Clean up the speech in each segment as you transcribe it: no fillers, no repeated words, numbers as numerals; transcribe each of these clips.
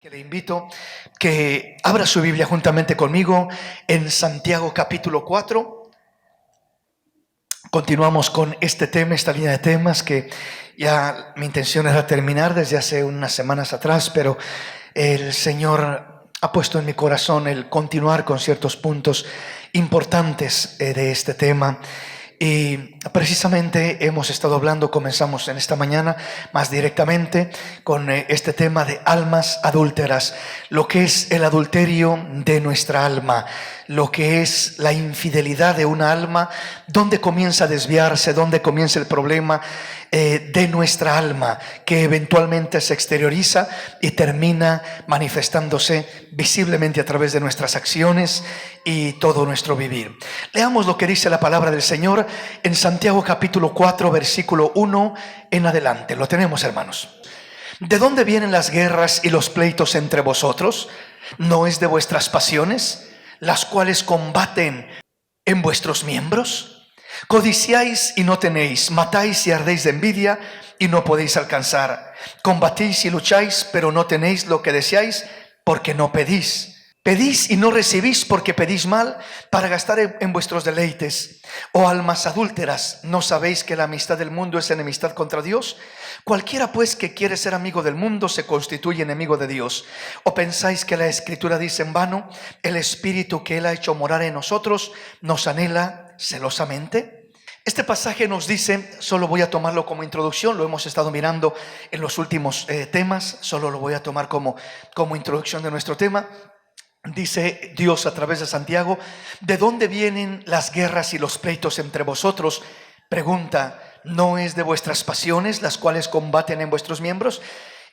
Que le invito que abra su Biblia juntamente conmigo en Santiago capítulo 4. Continuamos con este tema, esta línea de temas que ya mi intención era terminar desde hace unas semanas atrás, pero el Señor ha puesto en mi corazón el continuar con ciertos puntos importantes de este tema. Y precisamente hemos estado hablando, comenzamos en esta mañana más directamente con este tema de almas adúlteras, lo que es el adulterio de nuestra alma, lo que es la infidelidad de una alma, dónde comienza a desviarse, dónde comienza el problema de nuestra alma, que eventualmente se exterioriza y termina manifestándose visiblemente a través de nuestras acciones y todo nuestro vivir. Leamos lo que dice la palabra del Señor en Santiago capítulo 4 versículo 1 en adelante. Lo tenemos, hermanos. ¿De dónde vienen las guerras y los pleitos entre vosotros? ¿No es de vuestras pasiones, las cuales combaten en vuestros miembros? Codiciáis y no tenéis, matáis y ardéis de envidia y no podéis alcanzar. Combatís y lucháis, pero no tenéis lo que deseáis porque no pedís. Pedís y no recibís porque pedís mal para gastar en vuestros deleites. Oh almas adúlteras, ¿no sabéis que la amistad del mundo es enemistad contra Dios? Cualquiera pues que quiere ser amigo del mundo se constituye enemigo de Dios. ¿O pensáis que la Escritura dice en vano, el Espíritu que Él ha hecho morar en nosotros nos anhela celosamente? Este pasaje nos dice, solo voy a tomarlo como introducción, lo hemos estado mirando en los últimos temas, solo lo voy a tomar como introducción de nuestro tema. Dice Dios a través de Santiago, ¿de dónde vienen las guerras y los pleitos entre vosotros? Pregunta, ¿no es de vuestras pasiones las cuales combaten en vuestros miembros?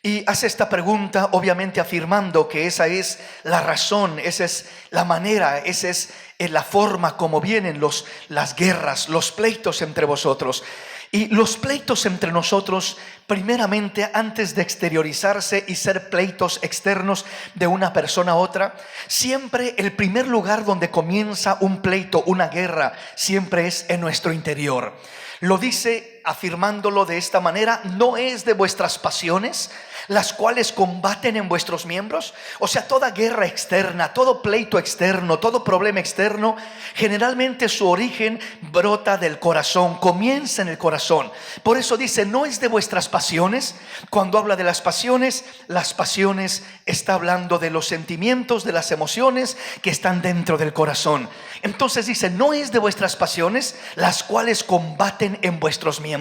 Y hace esta pregunta obviamente afirmando que esa es la razón, esa es la manera, esa es la forma como vienen las guerras, los pleitos entre vosotros. Y los pleitos entre nosotros, primeramente, antes de exteriorizarse y ser pleitos externos de una persona a otra, siempre el primer lugar donde comienza un pleito, una guerra, siempre es en nuestro interior. Lo dice afirmándolo de esta manera, ¿no es de vuestras pasiones las cuales combaten en vuestros miembros? O sea, toda guerra externa, todo pleito externo, todo problema externo, generalmente su origen brota del corazón, comienza en el corazón. Por eso dice, ¿no es de vuestras pasiones? Cuando habla de las pasiones está hablando de los sentimientos, de las emociones que están dentro del corazón. Entonces dice, ¿no es de vuestras pasiones las cuales combaten en vuestros miembros?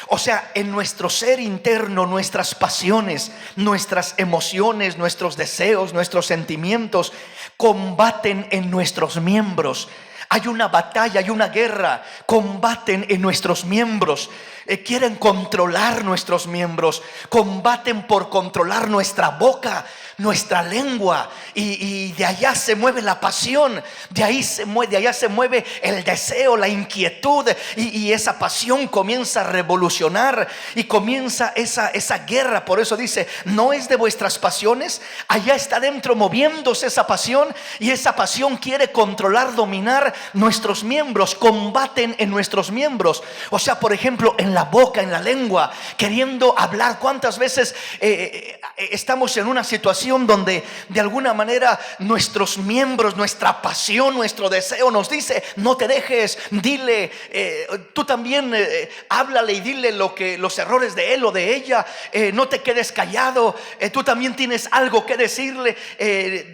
O sea, en nuestro ser interno, nuestras pasiones, nuestras emociones, nuestros deseos, nuestros sentimientos combaten en nuestros miembros. Hay una batalla, hay una guerra, combaten en nuestros miembros. Quieren controlar nuestros miembros, combaten por controlar nuestra boca, nuestra lengua, y de allá se mueve la pasión, de allá se mueve el deseo, la inquietud, y esa pasión comienza a revolucionar y comienza esa guerra. Por eso dice, no es de vuestras pasiones, allá está dentro moviéndose esa pasión, y esa pasión quiere controlar, dominar nuestros miembros, combaten en nuestros miembros. O sea, por ejemplo, en la boca, en la lengua, queriendo hablar. ¿Cuántas veces estamos en una situación donde de alguna manera nuestros miembros, nuestra pasión, nuestro deseo nos dice, no te dejes, dile, tú también háblale y dile los errores de él o de ella, no te quedes callado, tú también tienes algo que decirle,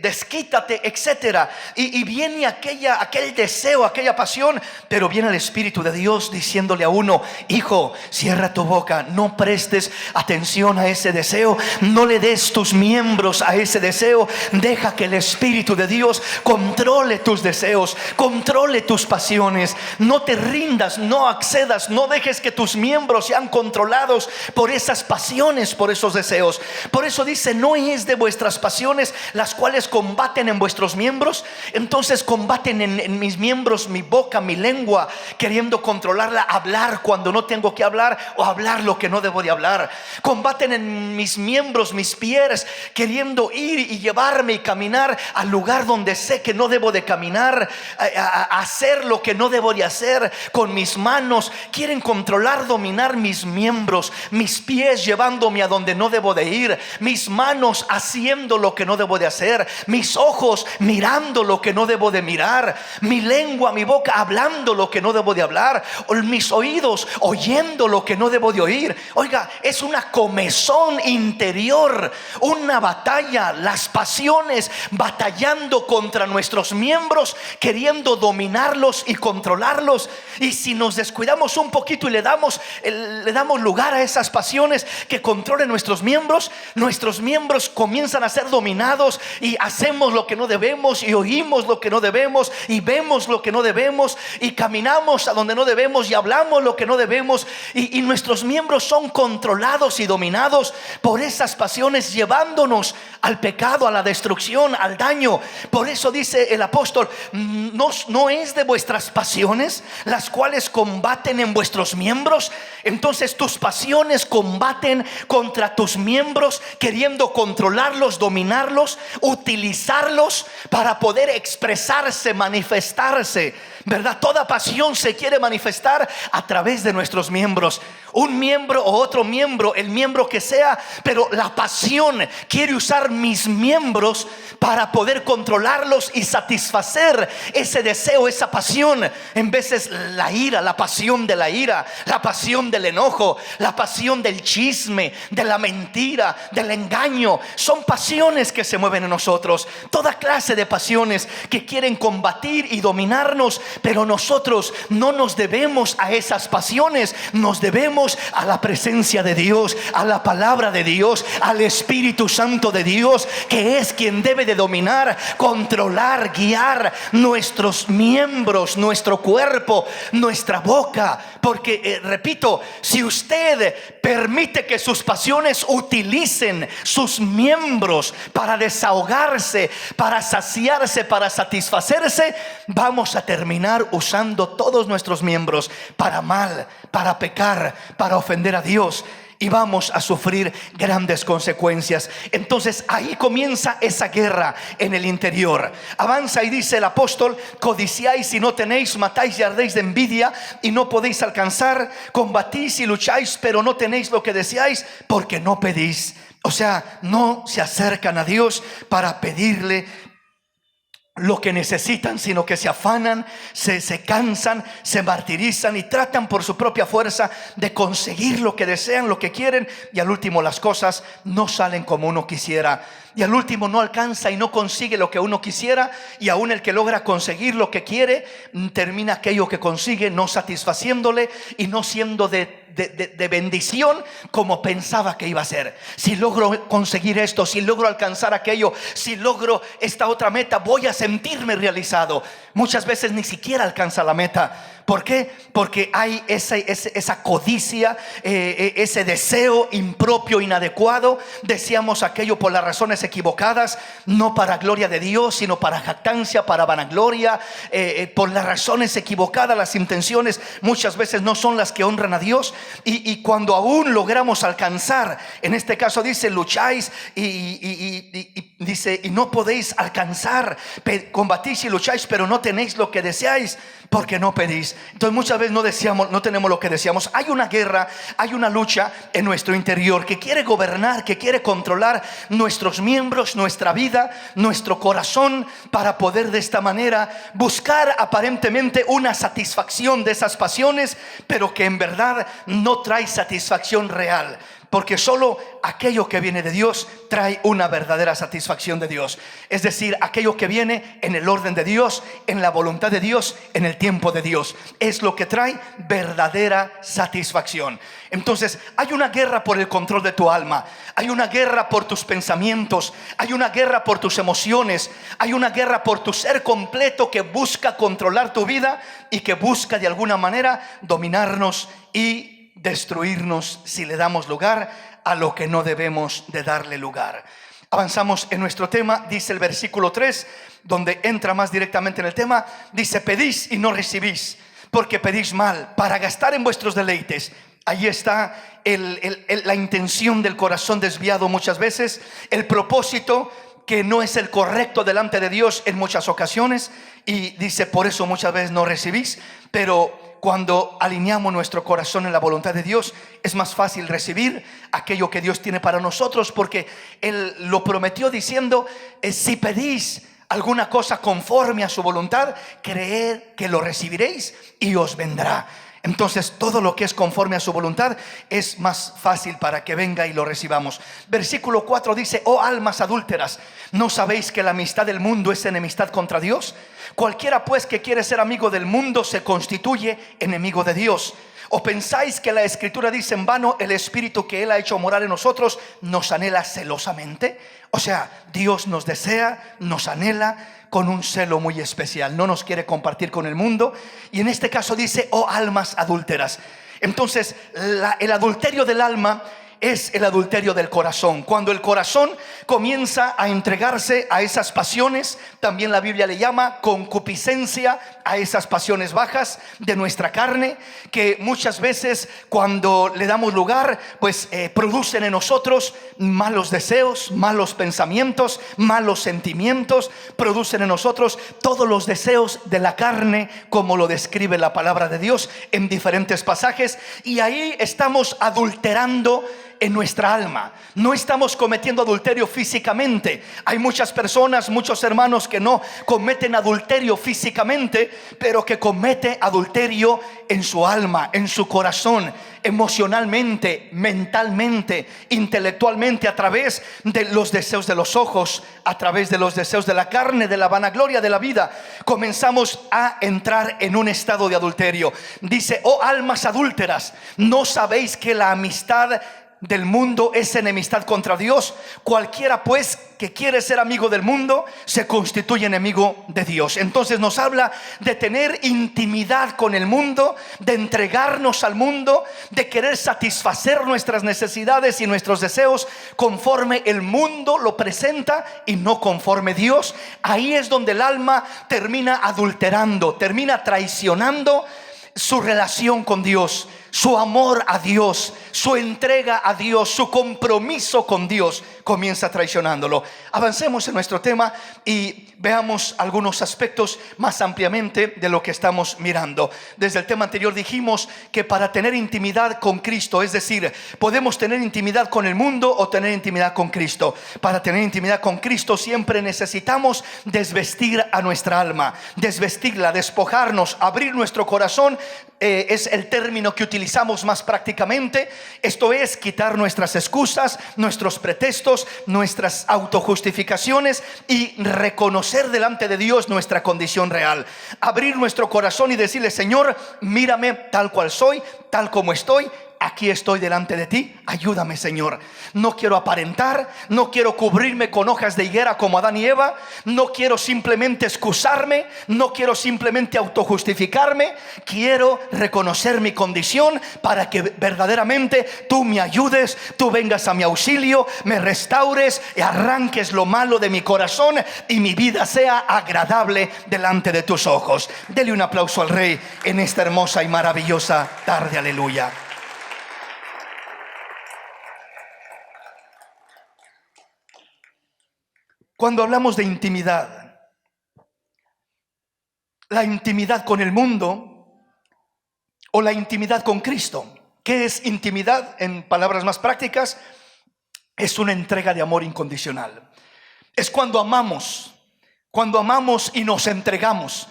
desquítate, etcétera. Y viene aquel deseo, aquella pasión, pero viene el Espíritu de Dios diciéndole a uno, hijo, cierra tu boca, no prestes atención a ese deseo, no le des tus miembros a ese deseo, deja que el Espíritu de Dios controle tus deseos, controle tus pasiones, no te rindas, no accedas, no dejes que tus miembros sean controlados por esas pasiones, por esos deseos. Por eso dice, no es de vuestras pasiones las cuales combaten en vuestros miembros. Entonces combaten en mis miembros, mi boca, mi lengua, queriendo controlarla, hablar cuando no tengo que hablar o hablar lo que no debo de hablar. Combaten en mis miembros, mis pies, queriendo ir y llevarme y caminar al lugar donde sé que no debo de caminar, a hacer lo que no debo de hacer con mis manos. Quieren controlar, dominar mis miembros, mis pies llevándome a donde no debo de ir, mis manos haciendo lo que no debo de hacer, mis ojos mirando lo que no debo de mirar, mi lengua, mi boca hablando lo que no debo de hablar, o mis oídos oyendo lo que no debo de oír. Oiga, es una comezón interior, una batalla, las pasiones batallando contra nuestros miembros, queriendo dominarlos y controlarlos. Y si nos descuidamos un poquito y le damos lugar a esas pasiones que controlen nuestros miembros comienzan a ser dominados, y hacemos lo que no debemos, y oímos lo que no debemos, y vemos lo que no debemos, y caminamos a donde no debemos, y hablamos lo que no debemos, y nuestros miembros son controlados y dominados por esas pasiones, llevándonos al pecado, a la destrucción, al daño. Por eso dice el apóstol: no es de vuestras pasiones las cuales combaten en vuestros miembros. Entonces tus pasiones combaten contra tus miembros, queriendo controlarlos, dominarlos, utilizarlos para poder expresarse, manifestarse, ¿verdad? Toda pasión se quiere manifestar a través de nuestros miembros. Un miembro o otro miembro, el miembro que sea, pero la pasión quiere usar mis miembros para poder controlarlos y satisfacer ese deseo, esa pasión. En veces la ira, la pasión de la ira, la pasión del enojo, la pasión del chisme, de la mentira, del engaño, son pasiones que se mueven en nosotros. Toda clase de pasiones que quieren combatir y dominarnos, pero nosotros no nos debemos a esas pasiones, nos debemos a la presencia de Dios, a la palabra de Dios, al Espíritu Santo de Dios, que es quien debe de dominar, controlar, guiar nuestros miembros, nuestro cuerpo, nuestra boca. Porque repito, si usted permite que sus pasiones utilicen sus miembros para desahogarse, para saciarse, para satisfacerse, vamos a terminar usando todos nuestros miembros para mal, para pecar, para ofender a Dios, y vamos a sufrir grandes consecuencias. Entonces ahí comienza esa guerra en el interior. Avanza y dice el apóstol: codiciáis y no tenéis, matáis y ardéis de envidia y no podéis alcanzar, combatís y lucháis, pero no tenéis lo que deseáis, porque no pedís. O sea, no se acercan a Dios para pedirle lo que necesitan, sino que se afanan, se cansan, se martirizan y tratan por su propia fuerza de conseguir lo que desean, lo que quieren, y al último las cosas no salen como uno quisiera, y al último no alcanza y no consigue lo que uno quisiera, y aún el que logra conseguir lo que quiere, termina aquello que consigue no satisfaciéndole y no siendo de bendición como pensaba que iba a ser. Si logro conseguir esto, si logro alcanzar aquello, si logro esta otra meta, voy a sentirme realizado. Muchas veces ni siquiera alcanza la meta. ¿Por qué? Porque hay esa codicia, ese deseo impropio, inadecuado. Deseamos aquello por las razones equivocadas, no para gloria de Dios, sino para jactancia, para vanagloria. Por las razones equivocadas, las intenciones muchas veces no son las que honran a Dios. Y cuando aún logramos alcanzar, en este caso dice: lucháis y dice: y no podéis alcanzar, combatís y lucháis, pero no tenéis lo que deseáis, porque no pedís. Entonces muchas veces no tenemos lo que deseamos. Hay una guerra, hay una lucha en nuestro interior que quiere gobernar, que quiere controlar nuestros miembros, nuestra vida, nuestro corazón, para poder de esta manera buscar aparentemente una satisfacción de esas pasiones, pero que en verdad no trae satisfacción real. Porque solo aquello que viene de Dios trae una verdadera satisfacción de Dios. Es decir, aquello que viene en el orden de Dios, en la voluntad de Dios, en el tiempo de Dios, es lo que trae verdadera satisfacción. Entonces hay una guerra por el control de tu alma, hay una guerra por tus pensamientos, hay una guerra por tus emociones, hay una guerra por tu ser completo, que busca controlar tu vida y que busca de alguna manera dominarnos y destruirnos si le damos lugar a lo que no debemos de darle lugar. Avanzamos en nuestro tema. Dice el versículo 3, donde entra más directamente en el tema, dice: pedís y no recibís, porque pedís mal, para gastar en vuestros deleites. Ahí está la intención del corazón desviado muchas veces, el propósito que no es el correcto delante de Dios en muchas ocasiones. Y dice, por eso muchas veces no recibís. Pero cuando alineamos nuestro corazón en la voluntad de Dios, es más fácil recibir aquello que Dios tiene para nosotros, porque Él lo prometió diciendo, si pedís alguna cosa conforme a su voluntad, creed que lo recibiréis y os vendrá. Entonces todo lo que es conforme a su voluntad es más fácil para que venga y lo recibamos. Versículo 4 dice, oh almas adúlteras, ¿no sabéis que la amistad del mundo es enemistad contra Dios? Cualquiera pues que quiere ser amigo del mundo se constituye enemigo de Dios. ¿O pensáis que la Escritura dice en vano, el Espíritu que Él ha hecho morar en nosotros nos anhela celosamente? O sea, Dios nos desea, nos anhela con un celo muy especial. No nos quiere compartir con el mundo. Y en este caso dice, oh almas adúlteras. Entonces el adulterio del alma es el adulterio del corazón. Cuando el corazón comienza a entregarse a esas pasiones, también la Biblia le llama concupiscencia, a esas pasiones bajas de nuestra carne, que muchas veces cuando le damos lugar, pues producen en nosotros malos deseos, malos pensamientos, malos sentimientos, producen en nosotros todos los deseos de la carne, como lo describe la palabra de Dios en diferentes pasajes. Y ahí estamos adulterando en nuestra alma. No estamos cometiendo adulterio físicamente. Hay muchas personas, muchos hermanos que no cometen adulterio físicamente, pero que cometen adulterio en su alma, en su corazón, emocionalmente, mentalmente, intelectualmente, a través de los deseos de los ojos, a través de los deseos de la carne, de la vanagloria de la vida. Comenzamos a entrar en un estado de adulterio. Dice, oh almas adúlteras, ¿no sabéis que la amistad del mundo es enemistad contra Dios? Cualquiera pues que quiere ser amigo del mundo se constituye enemigo de Dios. Entonces nos habla de tener intimidad con el mundo, de entregarnos al mundo, de querer satisfacer nuestras necesidades y nuestros deseos conforme el mundo lo presenta y no conforme Dios. Ahí es donde el alma termina adulterando, termina traicionando su relación con Dios, su amor a Dios, su entrega a Dios, su compromiso con Dios, comienza traicionándolo. Avancemos en nuestro tema y veamos algunos aspectos más ampliamente de lo que estamos mirando. Desde el tema anterior dijimos que para tener intimidad con Cristo, es decir, podemos tener intimidad con el mundo o tener intimidad con Cristo. Para tener intimidad con Cristo siempre necesitamos desvestir a nuestra alma, desvestirla, despojarnos, abrir nuestro corazón. Es el término que utilizamos más prácticamente. Esto es quitar nuestras excusas, nuestros pretextos, nuestras autojustificaciones y reconocer delante de Dios nuestra condición real. Abrir nuestro corazón y decirle, Señor, mírame tal cual soy, tal como estoy. Aquí estoy delante de ti, ayúdame, Señor. No quiero aparentar, no quiero cubrirme con hojas de higuera como Adán y Eva, no quiero simplemente excusarme, no quiero simplemente autojustificarme. Quiero reconocer mi condición para que verdaderamente tú me ayudes, tú vengas a mi auxilio, me restaures y arranques lo malo de mi corazón y mi vida sea agradable delante de tus ojos. Dele un aplauso al Rey en esta hermosa y maravillosa tarde, aleluya. Cuando hablamos de intimidad, la intimidad con el mundo o la intimidad con Cristo, ¿qué es intimidad? En palabras más prácticas, es una entrega de amor incondicional. Es cuando amamos y nos entregamos.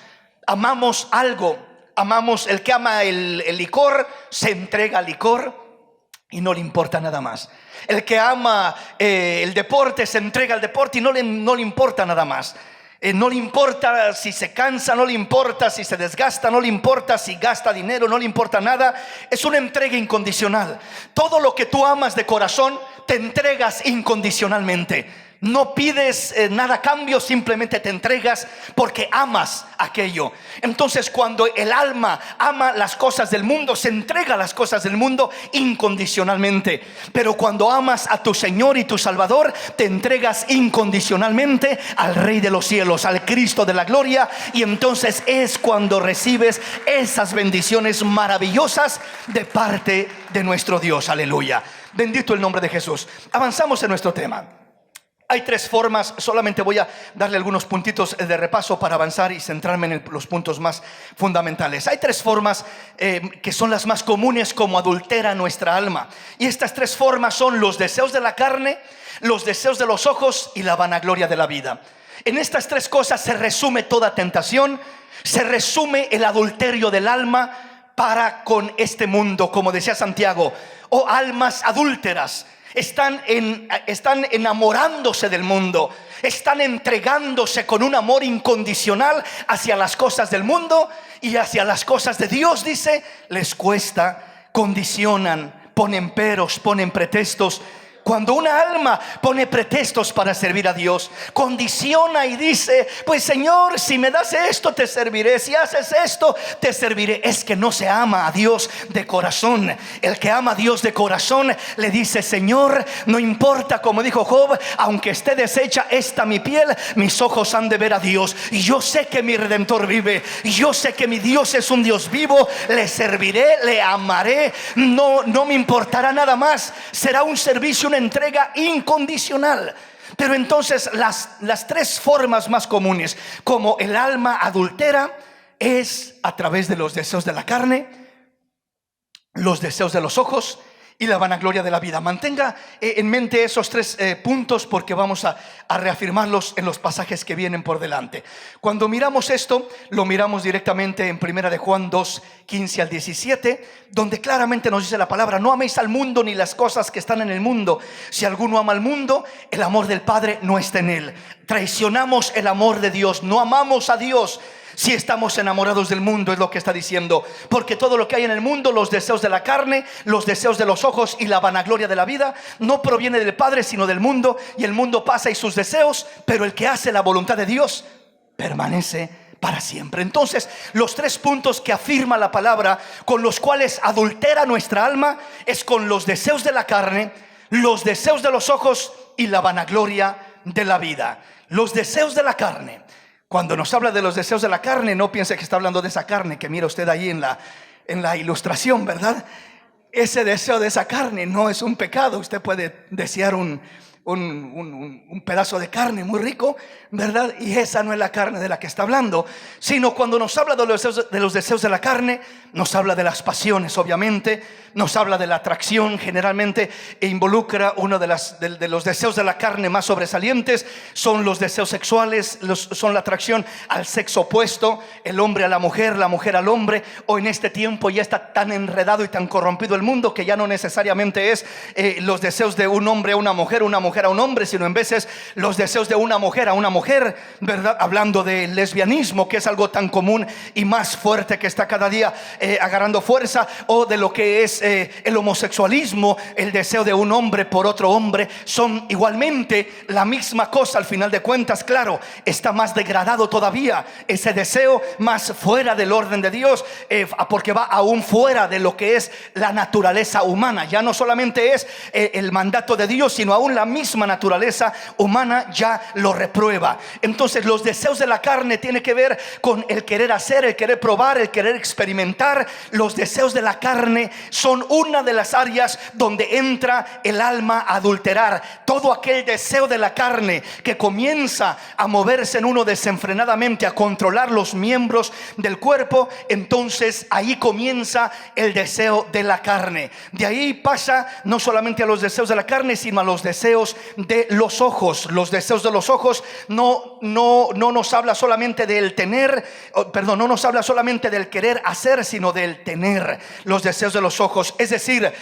Amamos algo, amamos. El que ama el licor se entrega al licor y no le importa nada más. El que ama el deporte se entrega al deporte y no le importa nada más. No le importa si se cansa, no le importa si se desgasta, no le importa si gasta dinero, no le importa nada. Es una entrega incondicional. Todo lo que tú amas de corazón te entregas incondicionalmente. No pides nada a cambio, simplemente te entregas porque amas aquello. Entonces, cuando el alma ama las cosas del mundo, se entrega a las cosas del mundo incondicionalmente. Pero cuando amas a tu Señor y tu Salvador, te entregas incondicionalmente al Rey de los cielos, al Cristo de la gloria. Y entonces es cuando recibes esas bendiciones maravillosas de parte de nuestro Dios. Aleluya. Bendito el nombre de Jesús. Avanzamos en nuestro tema. Hay tres formas, solamente voy a darle algunos puntitos de repaso para avanzar y centrarme en los puntos más fundamentales. Hay tres formas que son las más comunes como adultera nuestra alma. Y estas tres formas son los deseos de la carne, los deseos de los ojos y la vanagloria de la vida. En estas tres cosas se resume toda tentación, se resume el adulterio del alma para con este mundo. Como decía Santiago: oh almas adúlteras, están enamorándose del mundo, están entregándose con un amor incondicional hacia las cosas del mundo, y hacia las cosas de Dios, dice, les cuesta, condicionan, ponen peros, ponen pretextos. Cuando una alma pone pretextos para servir a Dios, condiciona y dice: pues Señor, si me das esto te serviré, si haces esto te serviré. Es que no se ama a Dios de corazón. El que ama a Dios de corazón le dice: Señor, no importa, como dijo Job, aunque esté deshecha esta mi piel, mis ojos han de ver a Dios. Y yo sé que mi Redentor vive, y yo sé que mi Dios es un Dios vivo. Le serviré, le amaré, no me importará nada más. Será un servicio, una entrega incondicional. Pero entonces las tres formas más comunes como el alma adultera es a través de los deseos de la carne, los deseos de los ojos y la vanagloria de la vida. Mantenga en mente esos tres puntos, porque vamos a reafirmarlos en los pasajes que vienen por delante. Cuando miramos esto, lo miramos directamente en 1 de Juan 2, 15 al 17, donde claramente nos dice la palabra: no améis al mundo ni las cosas que están en el mundo. Si alguno ama al mundo, el amor del Padre no está en él. Traicionamos el amor de Dios, no amamos a Dios si estamos enamorados del mundo, es lo que está diciendo. Porque todo lo que hay en el mundo, los deseos de la carne, los deseos de los ojos y la vanagloria de la vida, no proviene del Padre sino del mundo. Y el mundo pasa y sus deseos, pero el que hace la voluntad de Dios permanece para siempre. Entonces, los tres puntos que afirma la palabra con los cuales adultera nuestra alma es con los deseos de la carne, los deseos de los ojos y la vanagloria de la vida. Los deseos de la carne. Cuando nos habla de los deseos de la carne, no piense que está hablando de esa carne que mira usted ahí en la ilustración, ¿verdad? Ese deseo de esa carne no es un pecado. Usted puede desear un pedazo de carne muy rico, ¿verdad? Y esa no es la carne de la que está hablando. Sino cuando nos habla de los deseos de la carne, nos habla de las pasiones, obviamente. Nos habla de la atracción, generalmente, e involucra uno de los deseos de la carne más sobresalientes. Son los deseos sexuales, son la atracción al sexo opuesto, el hombre a la mujer al hombre. O en este tiempo ya está tan enredado y tan corrompido el mundo que ya no necesariamente es los deseos de un hombre a una mujer a un hombre, sino en veces los deseos de una mujer a una mujer, ¿verdad? Hablando del lesbianismo, que es algo tan común y más fuerte que está cada día agarrando fuerza, o de lo que es el homosexualismo, el deseo de un hombre por otro hombre. Son igualmente la misma cosa al final de cuentas. Claro, está más degradado todavía ese deseo, más fuera del orden de Dios, porque va aún fuera de lo que es la naturaleza humana. Ya no solamente es el mandato de Dios, sino aún la misma naturaleza humana ya lo reprueba. Entonces los deseos de la carne tienen que ver con el querer hacer, el querer probar, el querer experimentar. Los deseos de la carne son una de las áreas donde entra el alma a adulterar. Todo aquel deseo de la carne que comienza a moverse en uno desenfrenadamente, a controlar los miembros del cuerpo, entonces ahí comienza el deseo de la carne. De ahí pasa no solamente a los deseos de la carne, sino a los deseos de los ojos. Los deseos de los ojos no nos habla solamente del tener, no nos habla solamente del querer hacer, sino del tener. Los deseos de los ojos, es decir,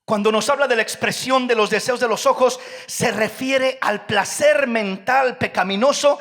cuando nos habla de la expresión de los deseos de los ojos, se refiere al placer mental pecaminoso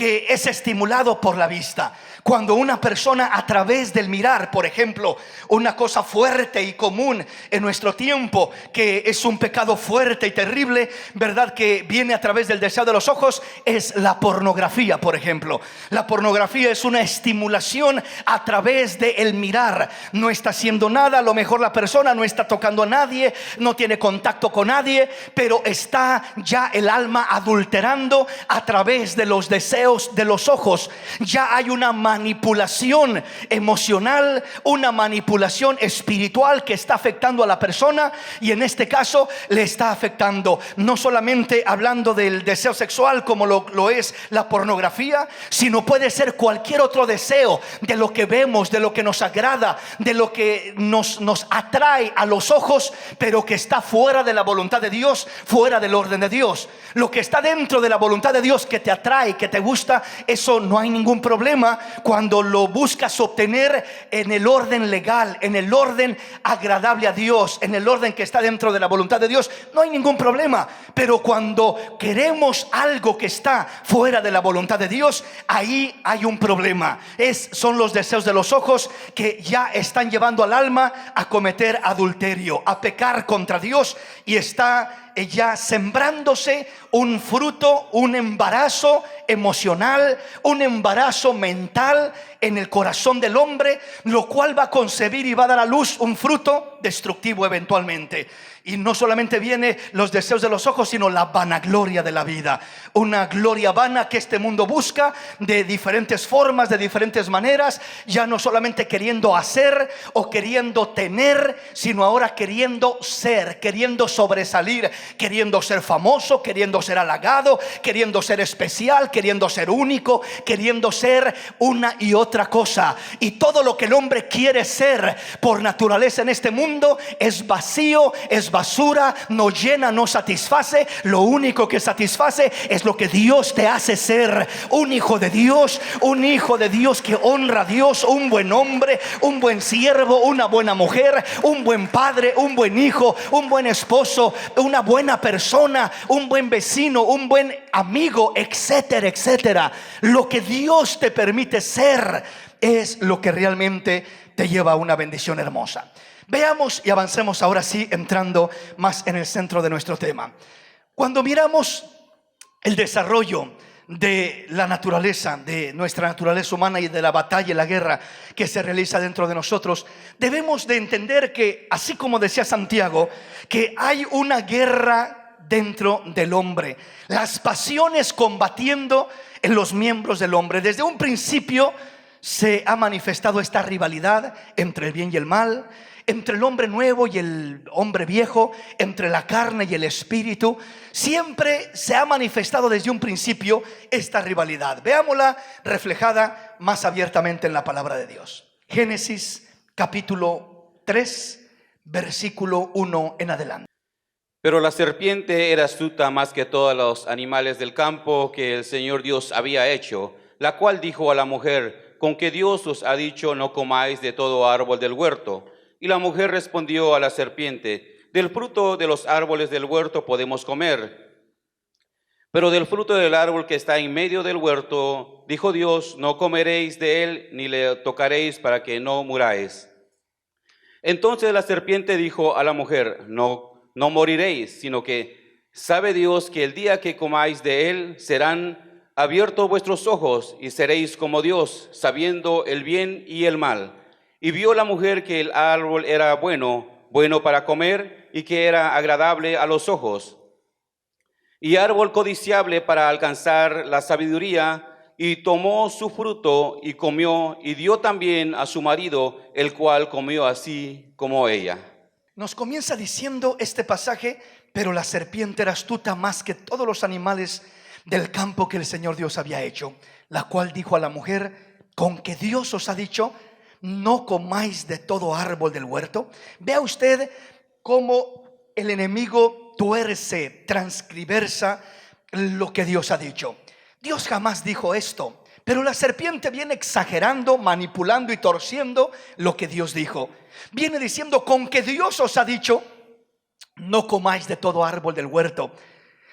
que es estimulado por la vista. Cuando una persona a través del mirar, por ejemplo, una cosa fuerte y común en nuestro tiempo, que es un pecado fuerte y terrible, ¿verdad?, que viene a través del deseo de los ojos, es la pornografía, por ejemplo. La pornografía es una estimulación a través del mirar. No está haciendo nada, a lo mejor la persona no está tocando a nadie, no tiene contacto con nadie, pero está ya el alma adulterando a través de los deseos de los ojos. Ya hay una manipulación emocional, una manipulación espiritual que está afectando a la persona, y en este caso le está afectando no solamente hablando del deseo sexual como lo es la pornografía, sino puede ser cualquier otro deseo de lo que vemos, de lo que nos agrada, de lo que nos atrae a los ojos, pero que está fuera de la voluntad de Dios, fuera del orden de Dios. Lo que está dentro de la voluntad de Dios, que te atrae, que te gusta, eso no hay ningún problema cuando lo buscas obtener en el orden legal, en el orden agradable a Dios, en el orden que está dentro de la voluntad de Dios, no hay ningún problema. Pero cuando queremos algo que está fuera de la voluntad de Dios, ahí hay un problema. Son los deseos de los ojos que ya están llevando al alma a cometer adulterio, a pecar contra Dios, y está ya sembrándose un fruto, un embarazo emocional, un embarazo mental en el corazón del hombre, lo cual va a concebir y va a dar a luz un fruto destructivo eventualmente. Y no solamente viene los deseos de los ojos, sino la vanagloria de la vida. Una gloria vana que este mundo busca de diferentes formas, de diferentes maneras. Ya no solamente queriendo hacer o queriendo tener, sino ahora queriendo ser, queriendo sobresalir, queriendo ser famoso, queriendo ser halagado, queriendo ser especial, queriendo ser único, queriendo ser una y otra cosa. Y todo lo que el hombre quiere ser por naturaleza en este mundo es vacío, es basura, no llena, no satisface. Lo único que satisface es lo que Dios te hace ser: un hijo de Dios, un hijo de Dios que honra a Dios, un buen hombre, un buen siervo, una buena mujer, un buen padre, un buen hijo, un buen esposo, una buena persona, un buen vecino, un buen amigo, etcétera, etcétera. Lo que Dios te permite ser es lo que realmente te lleva a una bendición hermosa. Veamos y avancemos ahora sí, entrando más en el centro de nuestro tema. Cuando miramos el desarrollo de la naturaleza, de nuestra naturaleza humana, y de la batalla y la guerra que se realiza dentro de nosotros, debemos de entender que, así como decía Santiago, que hay una guerra dentro del hombre, las pasiones combatiendo en los miembros del hombre. Desde un principio se ha manifestado esta rivalidad entre el bien y el mal, entre el hombre nuevo y el hombre viejo, entre la carne y el espíritu. Siempre se ha manifestado desde un principio esta rivalidad. Veámosla reflejada más abiertamente en la palabra de Dios. Génesis capítulo 3, versículo 1 en adelante. Pero la serpiente era astuta más que todos los animales del campo que el Señor Dios había hecho, la cual dijo a la mujer: ¿con qué Dios os ha dicho no comáis de todo árbol del huerto? Y la mujer respondió a la serpiente: del fruto de los árboles del huerto podemos comer, pero del fruto del árbol que está en medio del huerto, dijo Dios, no comeréis de él ni le tocaréis para que no muráis. Entonces la serpiente dijo a la mujer: no moriréis, sino que sabe Dios que el día que comáis de él serán abiertos vuestros ojos y seréis como Dios, sabiendo el bien y el mal. Y vio la mujer que el árbol era bueno para comer, y que era agradable a los ojos, y árbol codiciable para alcanzar la sabiduría, y tomó su fruto y comió, y dio también a su marido, el cual comió así como ella. Nos comienza diciendo este pasaje: pero la serpiente era astuta más que todos los animales del campo que el Señor Dios había hecho, la cual dijo a la mujer: ¿con qué Dios os ha dicho no comáis de todo árbol del huerto? Vea usted cómo el enemigo tuerce, transcriversa lo que Dios ha dicho. Dios jamás dijo esto, pero la serpiente viene exagerando, manipulando y torciendo lo que Dios dijo. Viene diciendo: con que Dios os ha dicho no comáis de todo árbol del huerto.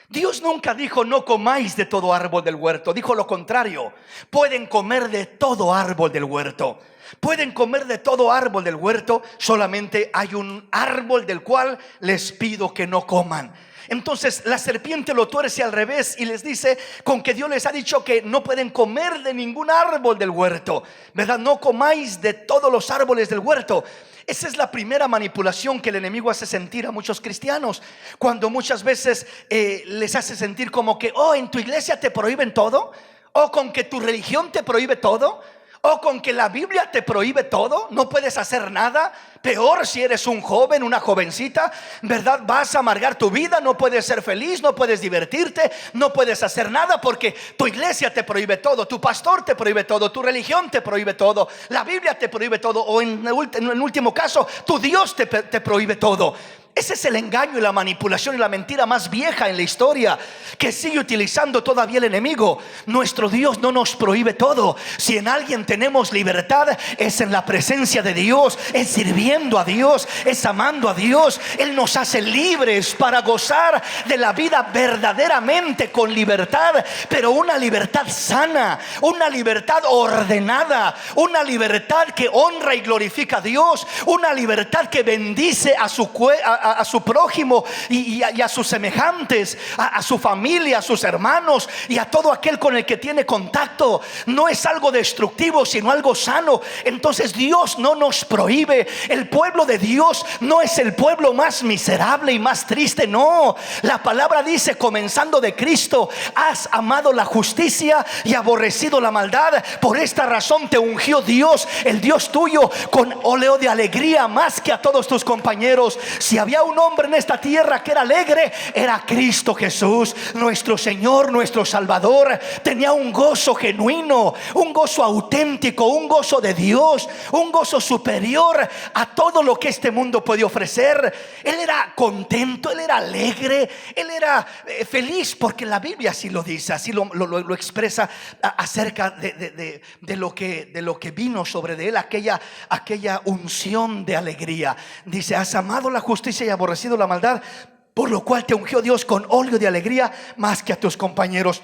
Dios nunca dijo no comáis de todo árbol del huerto. Dijo lo contrario: pueden comer de todo árbol del huerto. Pueden comer de todo árbol del huerto, solamente hay un árbol del cual les pido que no coman. Entonces la serpiente lo tuerce al revés y les dice con que Dios les ha dicho que no pueden comer de ningún árbol del huerto, ¿verdad? No comáis de todos los árboles del huerto. Esa es la primera manipulación que el enemigo hace sentir a muchos cristianos, cuando muchas veces les hace sentir como que, oh, en tu iglesia te prohíben todo, o con que tu religión te prohíbe todo, o con que la Biblia te prohíbe todo, no puedes hacer nada. Peor si eres un joven, una jovencita, ¿verdad? Vas a amargar tu vida, no puedes ser feliz, no puedes divertirte, no puedes hacer nada porque tu iglesia te prohíbe todo, tu pastor te prohíbe todo, tu religión te prohíbe todo, la Biblia te prohíbe todo, o en el último caso, tu Dios te prohíbe todo. Ese es el engaño y la manipulación y la mentira más vieja en la historia, que sigue utilizando todavía el enemigo. Nuestro Dios no nos prohíbe todo. Si en alguien tenemos libertad, es en la presencia de Dios, es sirviendo a Dios, es amando a Dios. Él nos hace libres para gozar de la vida verdaderamente con libertad, pero una libertad sana, una libertad ordenada, una libertad que honra y glorifica a Dios, una libertad que bendice a su prójimo y a sus semejantes, a su familia, a sus hermanos y a todo aquel con el que tiene contacto. No es algo destructivo, sino algo sano. Entonces Dios no nos prohíbe. El pueblo de Dios no es el pueblo más miserable y más triste, no. La palabra dice, comenzando de Cristo: has amado la justicia y aborrecido la maldad. Por esta razón te ungió Dios, el Dios tuyo, con óleo de alegría más que a todos tus compañeros. Si había un hombre en esta tierra que era alegre, era Cristo Jesús, nuestro Señor, nuestro Salvador. Tenía un gozo genuino, un gozo auténtico, un gozo de Dios, un gozo superior a todo lo que este mundo puede ofrecer. Él era contento, él era alegre, él era feliz, porque la Biblia así lo dice, así lo expresa acerca de lo que vino sobre de él, aquella unción de alegría. Dice: has amado la justicia y aborrecido la maldad, por lo cual te ungió Dios con óleo de alegría más que a tus compañeros.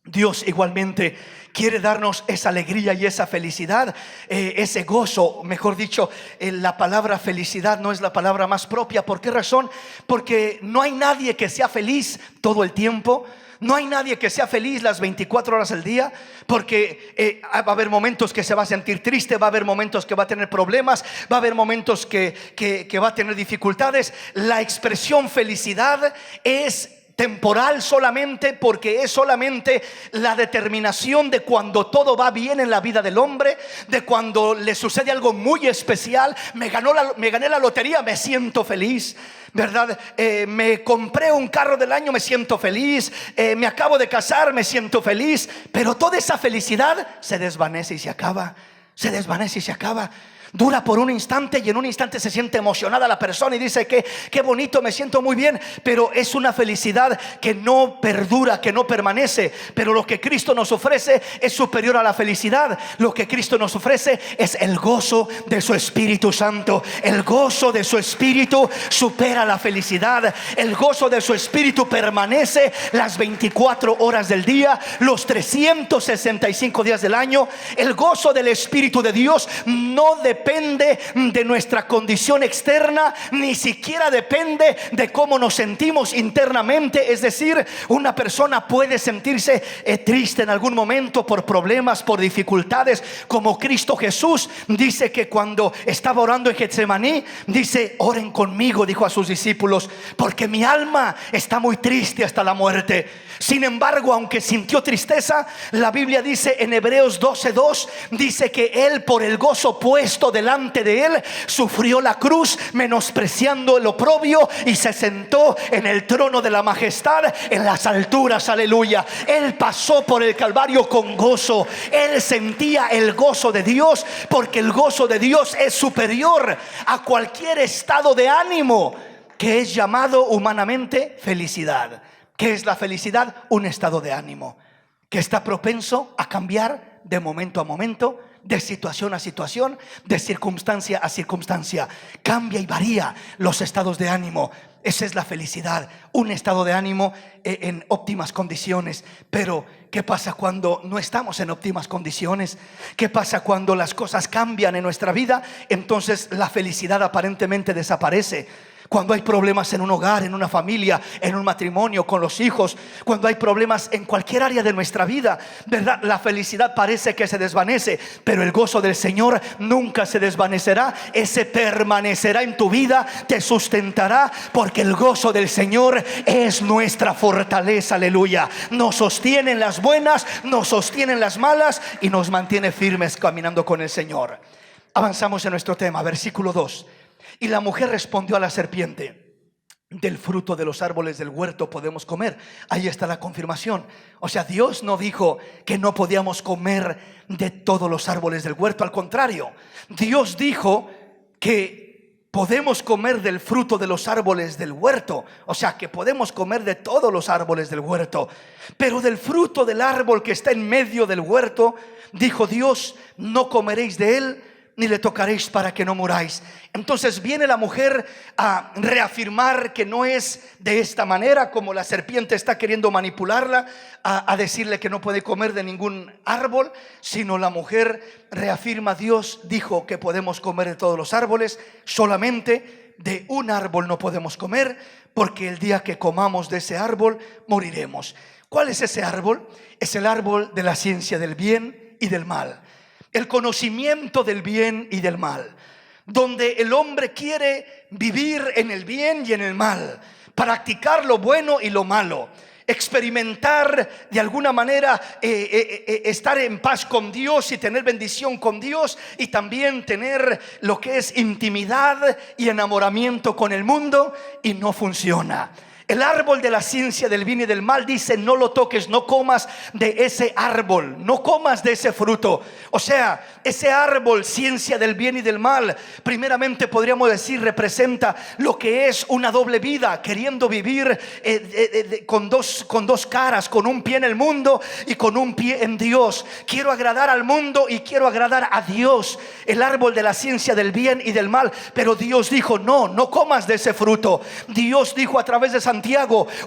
Dios igualmente quiere darnos esa alegría y esa felicidad, ese gozo. Mejor dicho, la palabra felicidad no es la palabra más propia. ¿Por qué razón? Porque no hay nadie que sea feliz todo el tiempo. No hay nadie que sea feliz las 24 horas del día, porque va a haber momentos que se va a sentir triste, va a haber momentos que va a tener problemas, va a haber momentos que va a tener dificultades. La expresión felicidad es temporal solamente, porque es solamente la determinación de cuando todo va bien en la vida del hombre, de cuando le sucede algo muy especial. Me gané la lotería, me siento feliz, ¿verdad? Me compré un carro del año, me siento feliz. Me acabo de casar, me siento feliz. Pero toda esa felicidad se desvanece y se acaba. Se desvanece y se acaba. Dura por un instante y en un instante se siente emocionada la persona y dice que qué bonito, me siento muy bien. Pero es una felicidad que no perdura, que no permanece. Pero lo que Cristo nos ofrece es superior a la felicidad. Lo que Cristo nos ofrece es el gozo de su Espíritu Santo. El gozo de su Espíritu supera la felicidad. El gozo de su Espíritu permanece las 24 horas del día, los 365 días del año. El gozo del Espíritu de Dios no depende de nuestra condición externa, ni siquiera depende de cómo nos sentimos internamente. Es decir, una persona puede sentirse triste en algún momento por problemas, por dificultades, como Cristo Jesús dice que cuando estaba orando en Getsemaní, dice: oren conmigo, dijo a sus discípulos, porque mi alma está muy triste hasta la muerte. Sin embargo, aunque sintió tristeza, la Biblia dice en Hebreos 12:2, dice que él, por el gozo puesto delante de él, sufrió la cruz, menospreciando el oprobio, y se sentó en el trono de la majestad en las alturas. Aleluya. Él pasó por el Calvario con gozo. Él sentía el gozo de Dios, porque el gozo de Dios es superior a cualquier estado de ánimo que es llamado humanamente felicidad. ¿Qué es la felicidad? Un estado de ánimo que está propenso a cambiar de momento a momento, de situación a situación, de circunstancia a circunstancia. Cambia y varía los estados de ánimo. Esa es la felicidad, un estado de ánimo en óptimas condiciones. Pero ¿qué pasa cuando no estamos en óptimas condiciones? ¿Qué pasa cuando las cosas cambian en nuestra vida? Entonces la felicidad aparentemente desaparece. Cuando hay problemas en un hogar, en una familia, en un matrimonio, con los hijos, cuando hay problemas en cualquier área de nuestra vida, ¿verdad? La felicidad parece que se desvanece, pero el gozo del Señor nunca se desvanecerá. Ese permanecerá en tu vida, te sustentará, porque el gozo del Señor es nuestra fortaleza. Aleluya. Nos sostiene en las buenas, nos sostiene en las malas y nos mantiene firmes caminando con el Señor. Avanzamos en nuestro tema, versículo 2. Y la mujer respondió a la serpiente: del fruto de los árboles del huerto podemos comer. Ahí está la confirmación. O sea, Dios no dijo que no podíamos comer de todos los árboles del huerto. Al contrario, Dios dijo que podemos comer del fruto de los árboles del huerto. O sea, que podemos comer de todos los árboles del huerto. Pero del fruto del árbol que está en medio del huerto, dijo Dios, no comeréis de él, ni le tocaréis para que no muráis. Entonces viene la mujer a reafirmar que no es de esta manera, como la serpiente está queriendo manipularla, a decirle que no puede comer de ningún árbol, sino la mujer reafirma: Dios dijo que podemos comer de todos los árboles, solamente de un árbol no podemos comer, porque el día que comamos de ese árbol moriremos. ¿Cuál es ese árbol? Es el árbol de la ciencia del bien y del mal. El conocimiento del bien y del mal, donde el hombre quiere vivir en el bien y en el mal, practicar lo bueno y lo malo, experimentar de alguna manera estar en paz con Dios y tener bendición con Dios, y también tener lo que es intimidad y enamoramiento con el mundo, y no funciona. El árbol de la ciencia del bien y del mal dice: no lo toques, no comas de ese árbol, no comas de ese fruto. O sea, ese árbol, ciencia del bien y del mal, primeramente podríamos decir representa lo que es una doble vida, queriendo vivir con dos caras, con un pie en el mundo y con un pie en Dios. Quiero agradar al mundo y quiero agradar a Dios. El árbol de la ciencia del bien y del mal. Pero Dios dijo: no comas de ese fruto. Dios dijo a través de Santiago: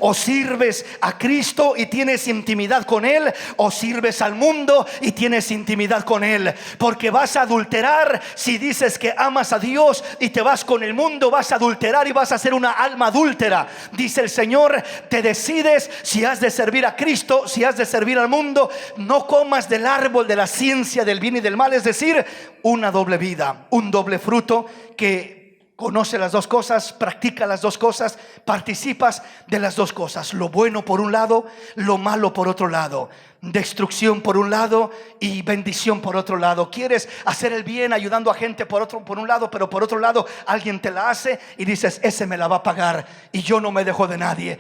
o sirves a Cristo y tienes intimidad con Él, o sirves al mundo y tienes intimidad con Él. Porque vas a adulterar. Si dices que amas a Dios y te vas con el mundo, vas a adulterar y vas a ser una alma adúltera. Dice el Señor: te decides si has de servir a Cristo, si has de servir al mundo. No comas del árbol de la ciencia del bien y del mal. Es decir, una doble vida, un doble fruto que conoce las dos cosas, practica las dos cosas, participas de las dos cosas. Lo bueno por un lado, lo malo por otro lado. Destrucción por un lado y bendición por otro lado. Quieres hacer el bien ayudando a gente por un lado, pero por otro lado alguien te la hace y dices: ese me la va a pagar y yo no me dejo de nadie.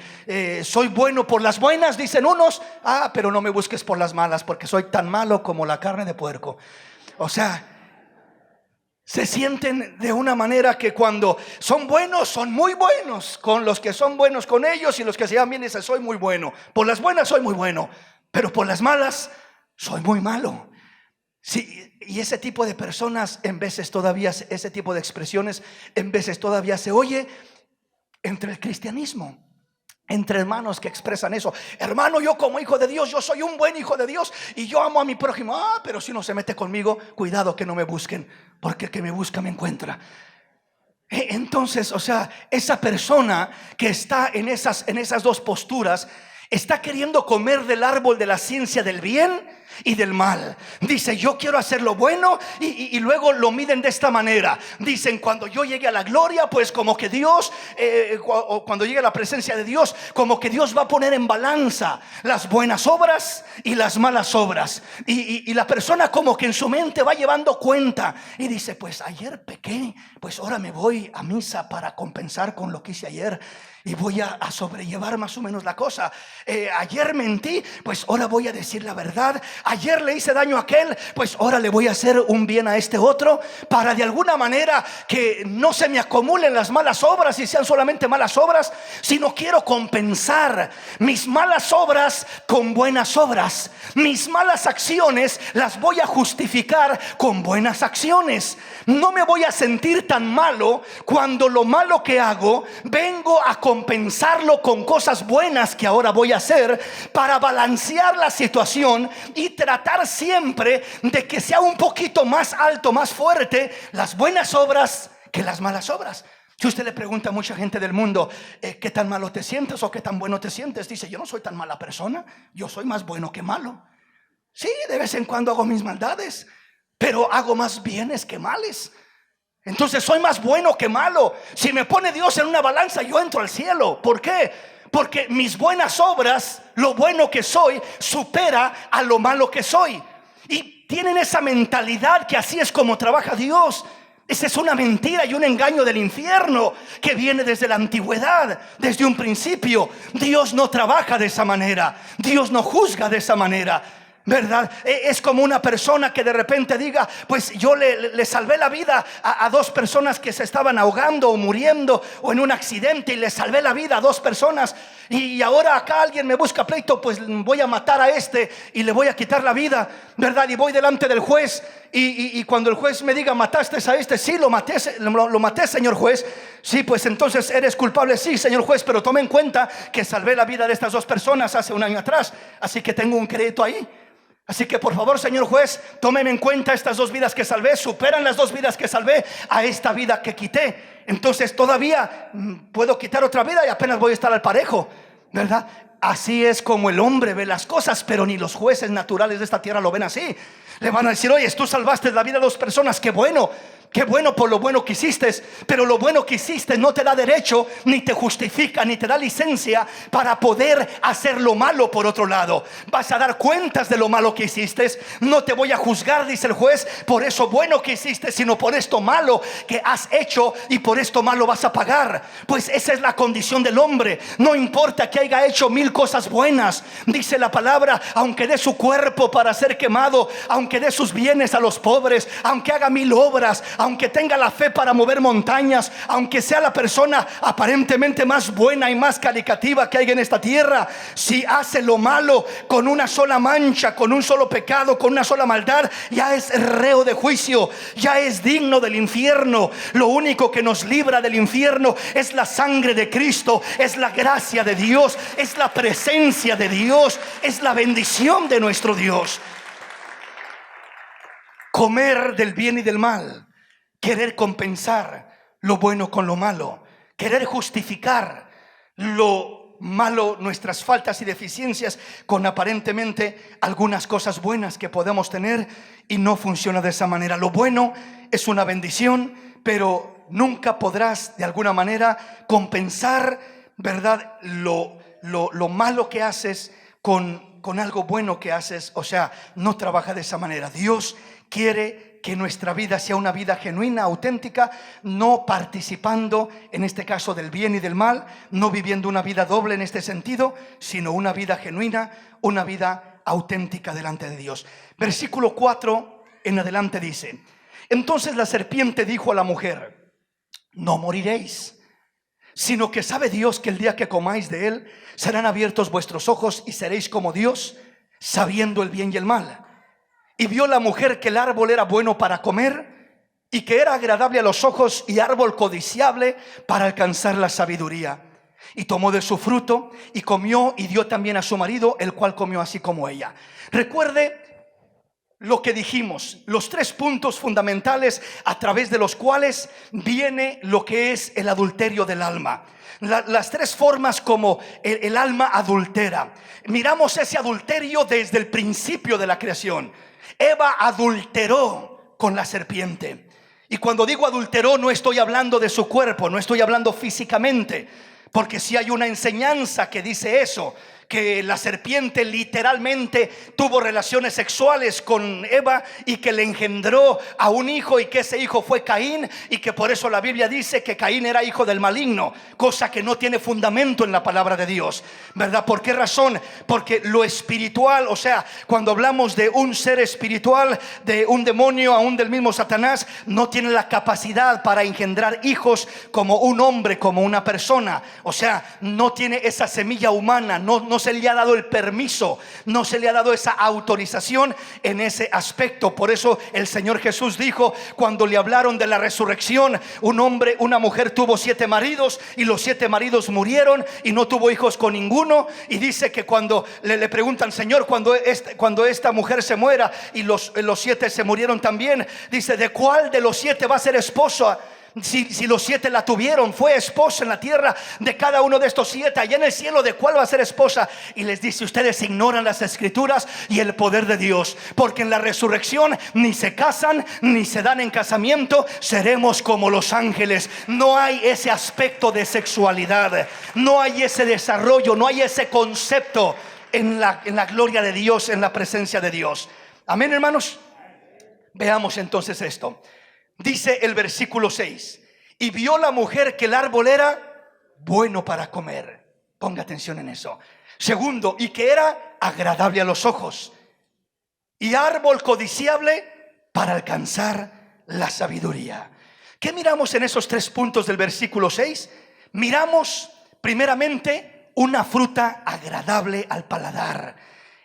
Soy bueno por las buenas, dicen unos. Pero no me busques por las malas, porque soy tan malo como la carne de puerco. O sea, se sienten de una manera que cuando son buenos, son muy buenos con los que son buenos con ellos, y los que se llaman bien dicen: soy muy bueno. Por las buenas soy muy bueno, pero por las malas soy muy malo. Sí, y ese tipo de personas, en veces todavía, ese tipo de expresiones, en veces todavía se oye entre el cristianismo. Entre hermanos que expresan eso: hermano, yo como hijo de Dios, yo soy un buen hijo de Dios y yo amo a mi prójimo. Pero si no se mete conmigo, cuidado que no me busquen, porque el que me busca me encuentra. Entonces, o sea, esa persona que está en esas dos posturas está queriendo comer del árbol de la ciencia del bien y del mal. Dice: yo quiero hacer lo bueno, y luego lo miden de esta manera. Dicen: cuando yo llegue a la gloria, pues como que Dios, o cuando llegue a la presencia de Dios, como que Dios va a poner en balanza las buenas obras y las malas obras. Y la persona como que en su mente va llevando cuenta y dice: pues ayer pequé, pues ahora me voy a misa para compensar con lo que hice ayer y voy a sobrellevar más o menos la cosa. Ayer mentí, pues ahora voy a decir la verdad. ayer le hice daño a aquel, pues ahora le voy a hacer un bien a este otro, para de alguna manera que no se me acumulen las malas obras y sean solamente malas obras, sino quiero compensar mis malas obras con buenas obras. Mis malas acciones las voy a justificar con buenas acciones. No me voy a sentir tan malo cuando lo malo que hago vengo a compensarlo con cosas buenas que ahora voy a hacer, para balancear la situación y tratar siempre de que sea un poquito más alto, más fuerte las buenas obras que las malas obras. Si usted le pregunta a mucha gente del mundo, ¿qué tan malo te sientes o qué tan bueno te sientes? Dice, yo no soy tan mala persona, yo soy más bueno que malo. Sí, de vez en cuando hago mis maldades, pero hago más bienes que males. Entonces soy más bueno que malo. Si me pone Dios en una balanza, yo entro al cielo. ¿Por qué? Porque mis buenas obras, lo bueno que soy, supera a lo malo que soy. Y tienen esa mentalidad que así es como trabaja Dios. Esa es una mentira y un engaño del infierno que viene desde la antigüedad, desde un principio. Dios no trabaja de esa manera. Dios no juzga de esa manera, ¿verdad? Es como una persona que de repente diga, pues yo le salvé la vida a dos personas que se estaban ahogando o muriendo o en un accidente, y le salvé la vida a dos personas, y ahora acá alguien me busca pleito, pues voy a matar a este y le voy a quitar la vida, ¿verdad? Y voy delante del juez y cuando el juez me diga, ¿mataste a este? Sí, lo maté, señor juez. Sí, pues entonces eres culpable. Sí, señor juez, pero tome en cuenta que salvé la vida de estas dos personas hace un año atrás, así que tengo un crédito ahí. Así que por favor, señor juez, tómeme en cuenta, estas dos vidas que salvé superan las dos vidas que salvé a esta vida que quité. Entonces todavía puedo quitar otra vida y apenas voy a estar al parejo, ¿verdad? Así es como el hombre ve las cosas, pero ni los jueces naturales de esta tierra lo ven así. Le van a decir, oye, tú salvaste la vida de dos personas, qué bueno por lo bueno que hiciste, pero lo bueno que hiciste no te da derecho, ni te justifica, ni te da licencia para poder hacer lo malo por otro lado. Vas a dar cuentas de lo malo que hiciste. No te voy a juzgar, dice el juez, por eso bueno que hiciste, sino por esto malo que has hecho, y por esto malo vas a pagar. Pues esa es la condición del hombre. No importa que haya hecho 1000 cosas buenas, dice la palabra, aunque dé su cuerpo para ser quemado, aunque dé sus bienes a los pobres, aunque haga 1000 obras, aunque tenga la fe para mover montañas, aunque sea la persona aparentemente más buena y más caricativa que hay en esta tierra, si hace lo malo con una sola mancha, con un solo pecado, con una sola maldad, ya es reo de juicio, ya es digno del infierno. Lo único que nos libra del infierno es la sangre de Cristo, es la gracia de Dios, es la presencia de Dios, es la bendición de nuestro Dios. Comer del bien y del mal, querer compensar lo bueno con lo malo, querer justificar lo malo, nuestras faltas y deficiencias, con aparentemente algunas cosas buenas que podemos tener, y no funciona de esa manera. Lo bueno es una bendición, pero nunca podrás de alguna manera compensar, ¿verdad?, lo malo que haces con algo bueno que haces. O sea, no trabaja de esa manera. Dios quiere que nuestra vida sea una vida genuina, auténtica, no participando en este caso del bien y del mal, no viviendo una vida doble en este sentido, sino una vida genuina, una vida auténtica delante de Dios. Versículo 4 en adelante dice: entonces la serpiente dijo a la mujer, no moriréis, sino que sabe Dios que el día que comáis de él serán abiertos vuestros ojos y seréis como Dios, sabiendo el bien y el mal. Y vio la mujer que el árbol era bueno para comer, y que era agradable a los ojos, y árbol codiciable para alcanzar la sabiduría. Y tomó de su fruto y comió, y dio también a su marido, el cual comió así como ella. Recuerde lo que dijimos, los 3 puntos fundamentales a través de los cuales viene lo que es el adulterio del alma. Las 3 formas como el alma adultera. Miramos ese adulterio desde el principio de la creación. Eva adulteró con la serpiente. Y cuando digo adulteró, no estoy hablando de su cuerpo, no estoy hablando físicamente, porque si hay una enseñanza que dice eso, que la serpiente literalmente tuvo relaciones sexuales con Eva y que le engendró a un hijo, y que ese hijo fue Caín, y que por eso la Biblia dice que Caín era hijo del maligno, cosa que no tiene fundamento en la palabra de Dios, ¿verdad? ¿Por qué razón? Porque lo espiritual, o sea, cuando hablamos de un ser espiritual, de un demonio, aún del mismo Satanás, no tiene la capacidad para engendrar hijos como un hombre, como una persona. O sea, no tiene esa semilla humana, no se le ha dado el permiso, no se le ha dado esa autorización en ese aspecto. Por eso el Señor Jesús dijo, cuando le hablaron de la resurrección, una mujer tuvo 7 maridos y los 7 maridos murieron y no tuvo hijos con ninguno. Y dice que cuando le preguntan, Señor, cuando esta mujer se muera y los 7 se murieron también, dice, ¿de cuál de los 7 va a ser esposa? Si los 7 la tuvieron, fue esposa en la tierra de cada uno de estos 7. Allá en el cielo, ¿de cuál va a ser esposa? Y les dice, ustedes ignoran las escrituras y el poder de Dios, porque en la resurrección ni se casan ni se dan en casamiento, seremos como los ángeles. No hay ese aspecto de sexualidad, no hay ese desarrollo, no hay ese concepto en la gloria de Dios, en la presencia de Dios. Amén, hermanos. Veamos entonces esto. Dice el versículo 6: y vio la mujer que el árbol era bueno para comer. Ponga atención en eso. Segundo, y que era agradable a los ojos, y árbol codiciable para alcanzar la sabiduría. ¿Qué miramos en esos 3 puntos del versículo 6? Miramos primeramente una fruta agradable al paladar.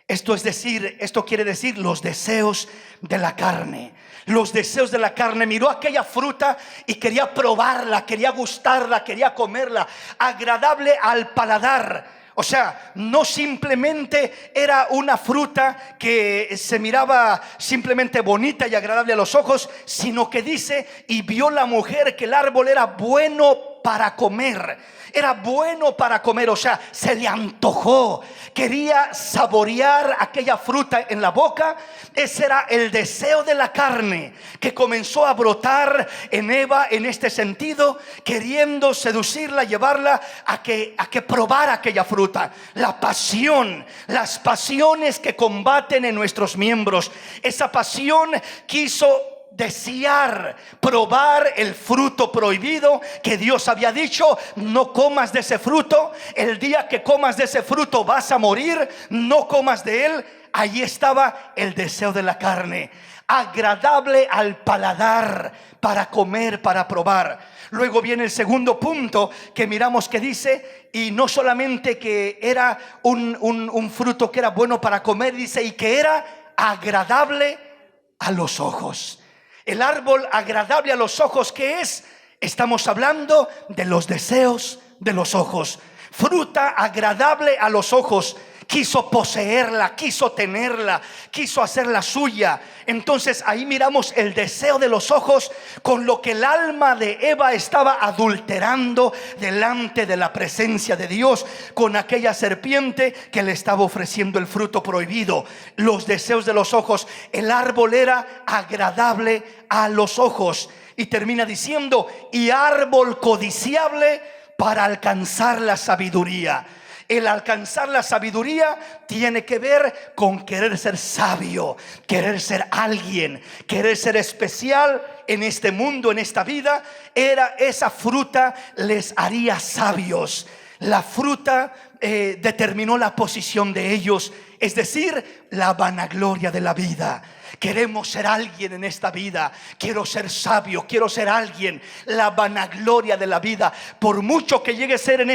Esto quiere decir los deseos de la carne. Los deseos de la carne. Miró aquella fruta y quería probarla, quería gustarla, quería comerla. Agradable al paladar. O sea, no simplemente era una fruta que se miraba simplemente bonita y agradable a los ojos, sino que dice, y vio la mujer que el árbol era bueno para comer. Era bueno para comer, o sea, se le antojó, quería saborear aquella fruta en la boca. Ese era el deseo de la carne que comenzó a brotar en Eva en este sentido, queriendo seducirla, llevarla a que probara aquella fruta. La pasión, las pasiones que combaten en nuestros miembros, esa pasión quiso desear probar el fruto prohibido que Dios había dicho, no comas de ese fruto, el día que comas de ese fruto vas a morir, no comas de él. Allí estaba el deseo de la carne, agradable al paladar, para comer, para probar. Luego viene el segundo punto que miramos, que dice, y no solamente que era un fruto que era bueno para comer, dice, y que era agradable a los ojos. El árbol agradable a los ojos, ¿qué es? Estamos hablando de los deseos de los ojos. Fruta agradable a los ojos. Quiso poseerla, quiso tenerla, quiso hacerla suya. Entonces ahí miramos el deseo de los ojos con lo que el alma de Eva estaba adulterando delante de la presencia de Dios, con aquella serpiente que le estaba ofreciendo el fruto prohibido. Los deseos de los ojos. El árbol era agradable a los ojos. Y termina diciendo, y árbol codiciable para alcanzar la sabiduría. El alcanzar la sabiduría tiene que ver con querer ser sabio, querer ser alguien, querer ser especial en este mundo, en esta vida. Esa fruta les haría sabios. La fruta determinó la posición de ellos, es decir, la vanagloria de la vida. Queremos ser alguien en esta vida. Quiero ser sabio, quiero ser alguien. La vanagloria de la vida. Por mucho que llegue a ser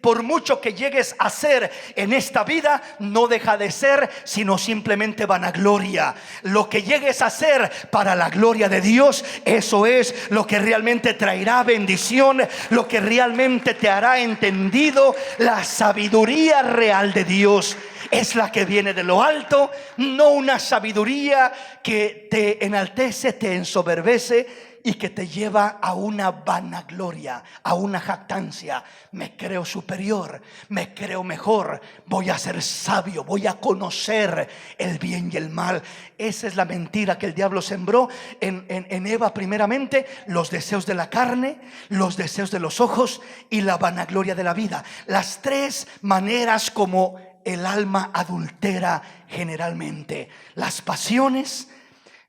por mucho que llegues a ser en esta vida, no deja de ser sino simplemente vanagloria. Lo que llegues a ser para la gloria de Dios, eso es lo que realmente traerá bendición, lo que realmente te hará entendido. La sabiduría real de Dios es la que viene de lo alto, no una sabiduría que te enaltece, te ensoberbece y que te lleva a una vanagloria, a una jactancia. Me creo superior, me creo mejor, voy a ser sabio, voy a conocer el bien y el mal. Esa es la mentira que el diablo sembró en Eva primeramente. Los deseos de la carne, los deseos de los ojos y la vanagloria de la vida. Las 3 maneras como el alma adultera generalmente las pasiones,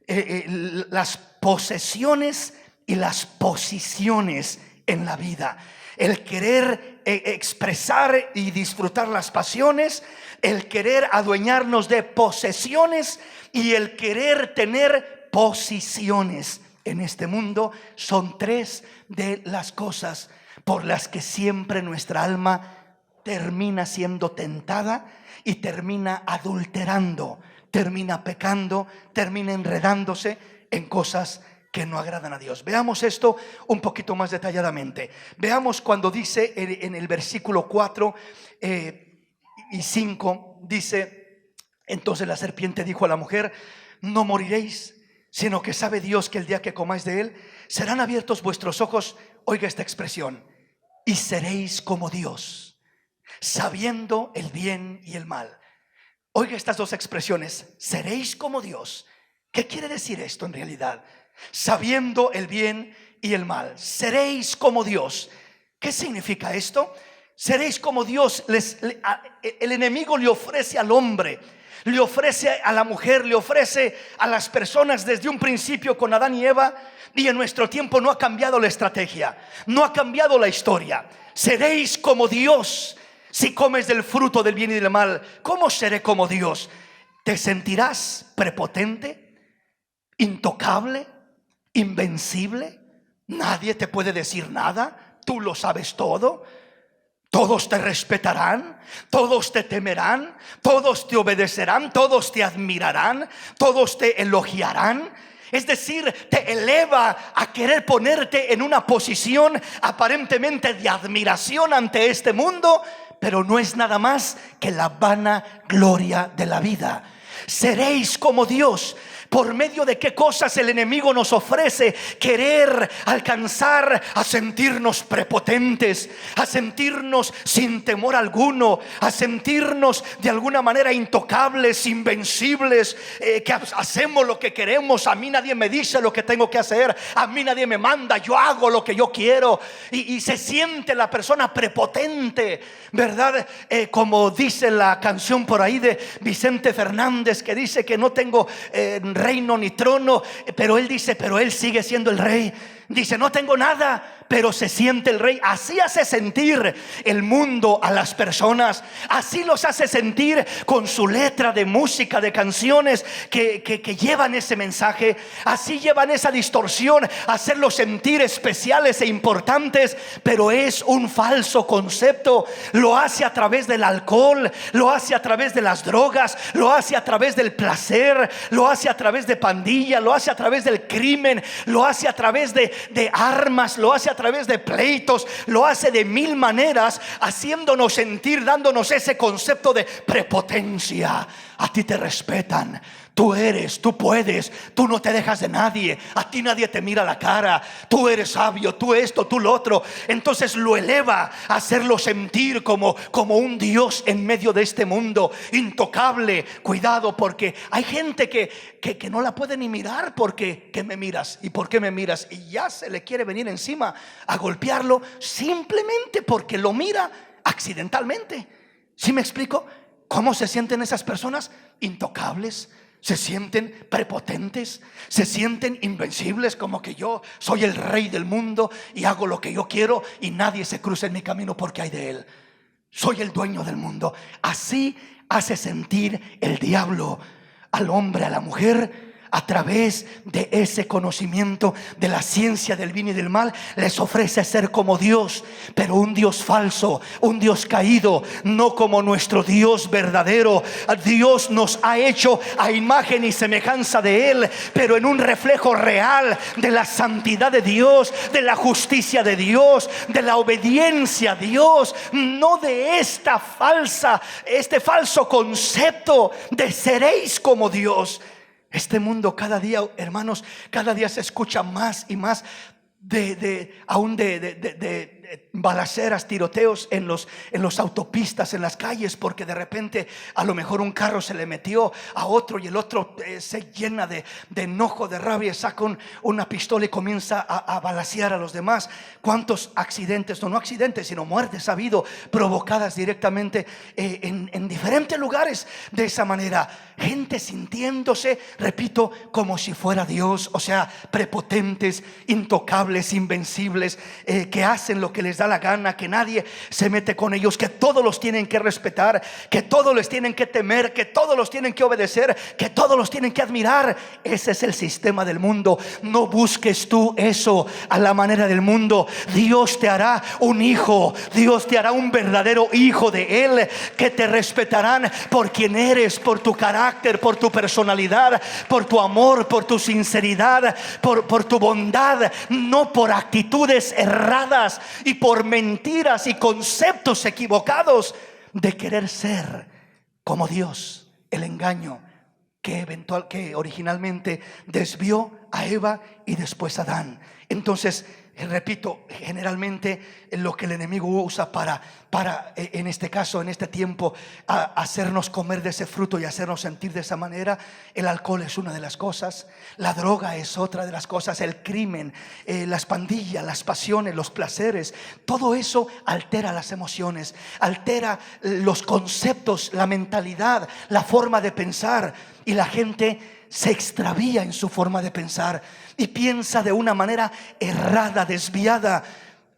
las posesiones y las posiciones en la vida. El querer expresar y disfrutar las pasiones, el querer adueñarnos de posesiones y el querer tener posiciones en este mundo son tres de las cosas por las que siempre nuestra alma termina siendo tentada y termina adulterando, termina pecando, termina enredándose en cosas que no agradan a Dios. Veamos esto un poquito más detalladamente. Veamos cuando dice en el versículo 4 y 5, dice: entonces la serpiente dijo a la mujer: no moriréis, sino que sabe Dios que el día que comáis de él serán abiertos vuestros ojos. Oiga esta expresión: y seréis como Dios, sabiendo el bien y el mal. Oiga estas dos expresiones: seréis como Dios. ¿Qué quiere decir esto en realidad? Sabiendo el bien y el mal, seréis como Dios. ¿Qué significa esto? Seréis como Dios. El enemigo le ofrece al hombre, le ofrece a la mujer, le ofrece a las personas desde un principio con Adán y Eva, y en nuestro tiempo no ha cambiado la estrategia, no ha cambiado la historia. Seréis como Dios si comes del fruto del bien y del mal. ¿Cómo seré como Dios? ¿Te sentirás prepotente, intocable, invencible? Nadie te puede decir nada, tú lo sabes todo. Todos te respetarán, todos te temerán, todos te obedecerán, todos te admirarán, todos te elogiarán. Es decir, te eleva a querer ponerte en una posición aparentemente de admiración ante este mundo, pero no es nada más que la vana gloria de la vida. Seréis como Dios. ¿Por medio de qué cosas el enemigo nos ofrece querer alcanzar a sentirnos prepotentes, a sentirnos sin temor alguno, a sentirnos de alguna manera intocables, invencibles, que hacemos lo que queremos? A mí nadie me dice lo que tengo que hacer, a mí nadie me manda, yo hago lo que yo quiero, y se siente la persona prepotente, ¿verdad? Como dice la canción por ahí de Vicente Fernández, que dice que no tengo reino ni trono, pero él dice, pero él sigue siendo el rey. Dice, no tengo nada, pero se siente el rey. Así hace sentir el mundo a las personas. Así los hace sentir con su letra de música, de canciones que llevan ese mensaje. Así llevan esa distorsión, hacerlos sentir especiales e importantes, pero es un falso concepto. Lo hace a través del alcohol, lo hace a través de las drogas, lo hace a través del placer, lo hace a través de pandilla, lo hace a través del crimen, lo hace a través de armas, lo hace a través de pleitos, lo hace de mil maneras, haciéndonos sentir, dándonos ese concepto de prepotencia. A ti te respetan, tú eres, tú puedes, tú no te dejas de nadie, a ti nadie te mira la cara, tú eres sabio, tú esto, tú lo otro. Entonces lo eleva a hacerlo sentir como un Dios en medio de este mundo intocable. Cuidado, porque hay gente que no la puede ni mirar, porque ¿qué me miras? ¿Y por qué me miras? Y ya se le quiere venir encima a golpearlo simplemente porque lo mira accidentalmente. ¿Sí me explico? ¿Cómo se sienten esas personas? Intocables. Se sienten prepotentes, se sienten invencibles, como que yo soy el rey del mundo y hago lo que yo quiero y nadie se cruza en mi camino porque hay de él. Soy el dueño del mundo. Así hace sentir el diablo al hombre, a la mujer. A través de ese conocimiento de la ciencia del bien y del mal, les ofrece ser como Dios, pero un Dios falso, un Dios caído, no como nuestro Dios verdadero. Dios nos ha hecho a imagen y semejanza de Él, pero en un reflejo real de la santidad de Dios, de la justicia de Dios, de la obediencia a Dios, no de este falso concepto de seréis como Dios. Este mundo cada día, hermanos, cada día se escucha más y más de balaceras, tiroteos en los autopistas, en las calles, porque de repente a lo mejor un carro se le metió a otro y el otro se llena de enojo, de rabia, saca una pistola y comienza a balacear a los demás. ¿Cuántos accidentes, no accidentes, sino muertes ha habido provocadas directamente en diferentes lugares de esa manera? Gente sintiéndose, repito, como si fuera Dios, o sea, prepotentes, intocables, invencibles, que hacen lo que les da la gana, que nadie se mete con ellos, que todos los tienen que respetar, que todos les tienen que temer, que todos los tienen que obedecer, que todos los tienen que admirar. Ese es el sistema del mundo. No busques tú eso a la manera del mundo. Dios te hará un hijo, Dios te hará un verdadero hijo de Él, que te respetarán por quien eres, por tu carácter, por tu personalidad, por tu amor, por tu sinceridad, por tu bondad, no por actitudes erradas y por mentiras y conceptos equivocados de querer ser como Dios. El engaño que originalmente desvió a Eva y después a Adán. Entonces, repito, generalmente lo que el enemigo usa para en este caso, en este tiempo, hacernos comer de ese fruto y hacernos sentir de esa manera. El alcohol es una de las cosas, la droga es otra de las cosas, el crimen, las pandillas, las pasiones, los placeres. Todo eso altera las emociones, altera los conceptos, la mentalidad, la forma de pensar, y la gente se extravía en su forma de pensar y piensa de una manera errada, desviada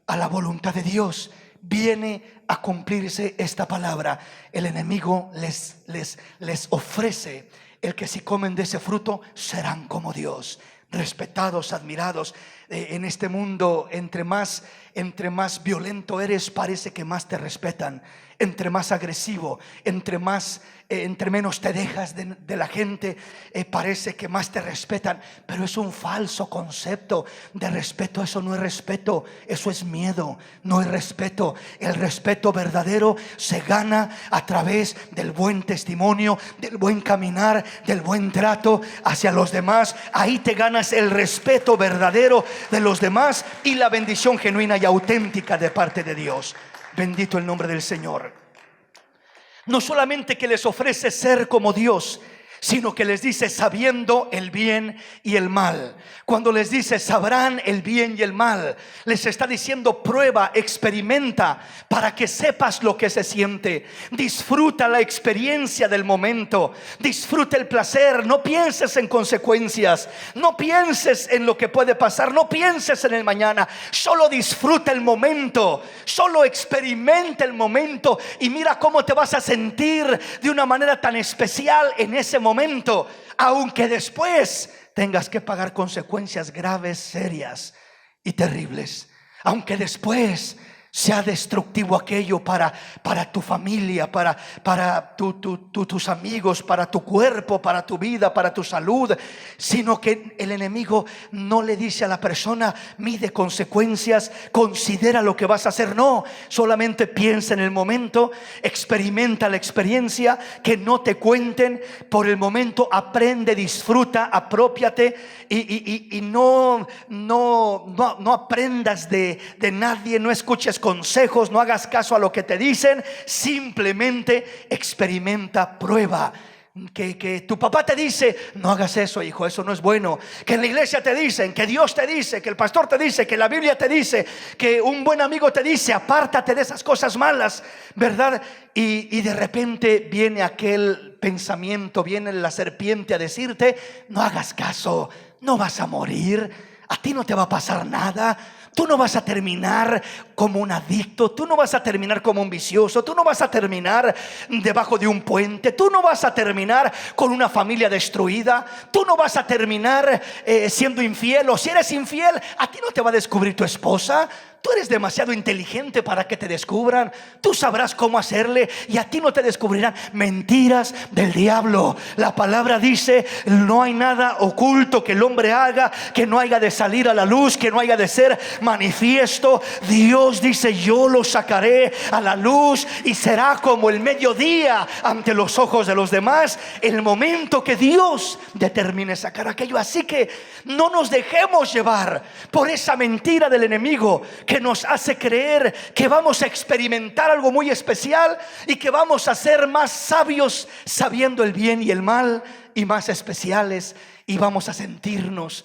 a la voluntad de Dios. Viene a cumplirse esta palabra. El enemigo les ofrece el que si comen de ese fruto serán como Dios, respetados, admirados. En este mundo, entre más violento eres, parece que más te respetan. Entre más agresivo, entre menos te dejas de la gente, parece que más te respetan. Pero es un falso concepto de respeto. Eso no es respeto, eso es miedo. No es respeto. El respeto verdadero se gana a través del buen testimonio, del buen caminar, del buen trato hacia los demás. Ahí te ganas el respeto verdadero de los demás y la bendición genuina y auténtica de parte de Dios. Bendito el nombre del Señor. No solamente que les ofrece ser como Dios, sino que les dice sabiendo el bien y el mal. Cuando les dice sabrán el bien y el mal, les está diciendo prueba, experimenta, para que sepas lo que se siente. Disfruta la experiencia del momento, disfruta el placer. No pienses en consecuencias, no pienses en lo que puede pasar, no pienses en el mañana. Solo disfruta el momento, solo experimenta el momento y mira cómo te vas a sentir de una manera tan especial en ese momento, aunque después tengas que pagar consecuencias graves, serias y terribles. Aunque después sea destructivo aquello para tu familia, para tus amigos, para tu cuerpo, para tu vida, para tu salud. Sino que el enemigo no le dice a la persona mide consecuencias, considera lo que vas a hacer. No, solamente piensa en el momento, experimenta la experiencia, que no te cuenten. Por el momento aprende, disfruta, apropiate y no aprendas de nadie, no escuches consejos, no hagas caso a lo que te dicen. Simplemente experimenta, prueba. Que tu papá te dice no hagas eso, hijo, eso no es bueno. Que en la iglesia te dicen, que Dios te dice, que el pastor te dice, que la Biblia te dice, que un buen amigo te dice apártate de esas cosas malas, ¿verdad? Y de repente viene aquel pensamiento, viene la serpiente a decirte no hagas caso, no vas a morir, a ti no te va a pasar nada. Tú no vas a terminar como un adicto, tú no vas a terminar como un vicioso, tú no vas a terminar debajo de un puente, tú no vas a terminar con una familia destruida, tú no vas a terminar siendo infiel, o si eres infiel, a ti no te va a descubrir tu esposa. Tú eres demasiado inteligente para que te descubran. Tú sabrás cómo hacerle y a ti no te descubrirán. Mentiras del diablo. La palabra dice no hay nada oculto que el hombre haga que no haya de salir a la luz, que no haya de ser manifiesto. Dios dice yo lo sacaré a la luz y será como el mediodía ante los ojos de los demás, el momento que Dios determine sacar aquello. Así que no nos dejemos llevar por esa mentira del enemigo que nos hace creer que vamos a experimentar algo muy especial y que vamos a ser más sabios sabiendo el bien y el mal, y más especiales, y vamos a sentirnos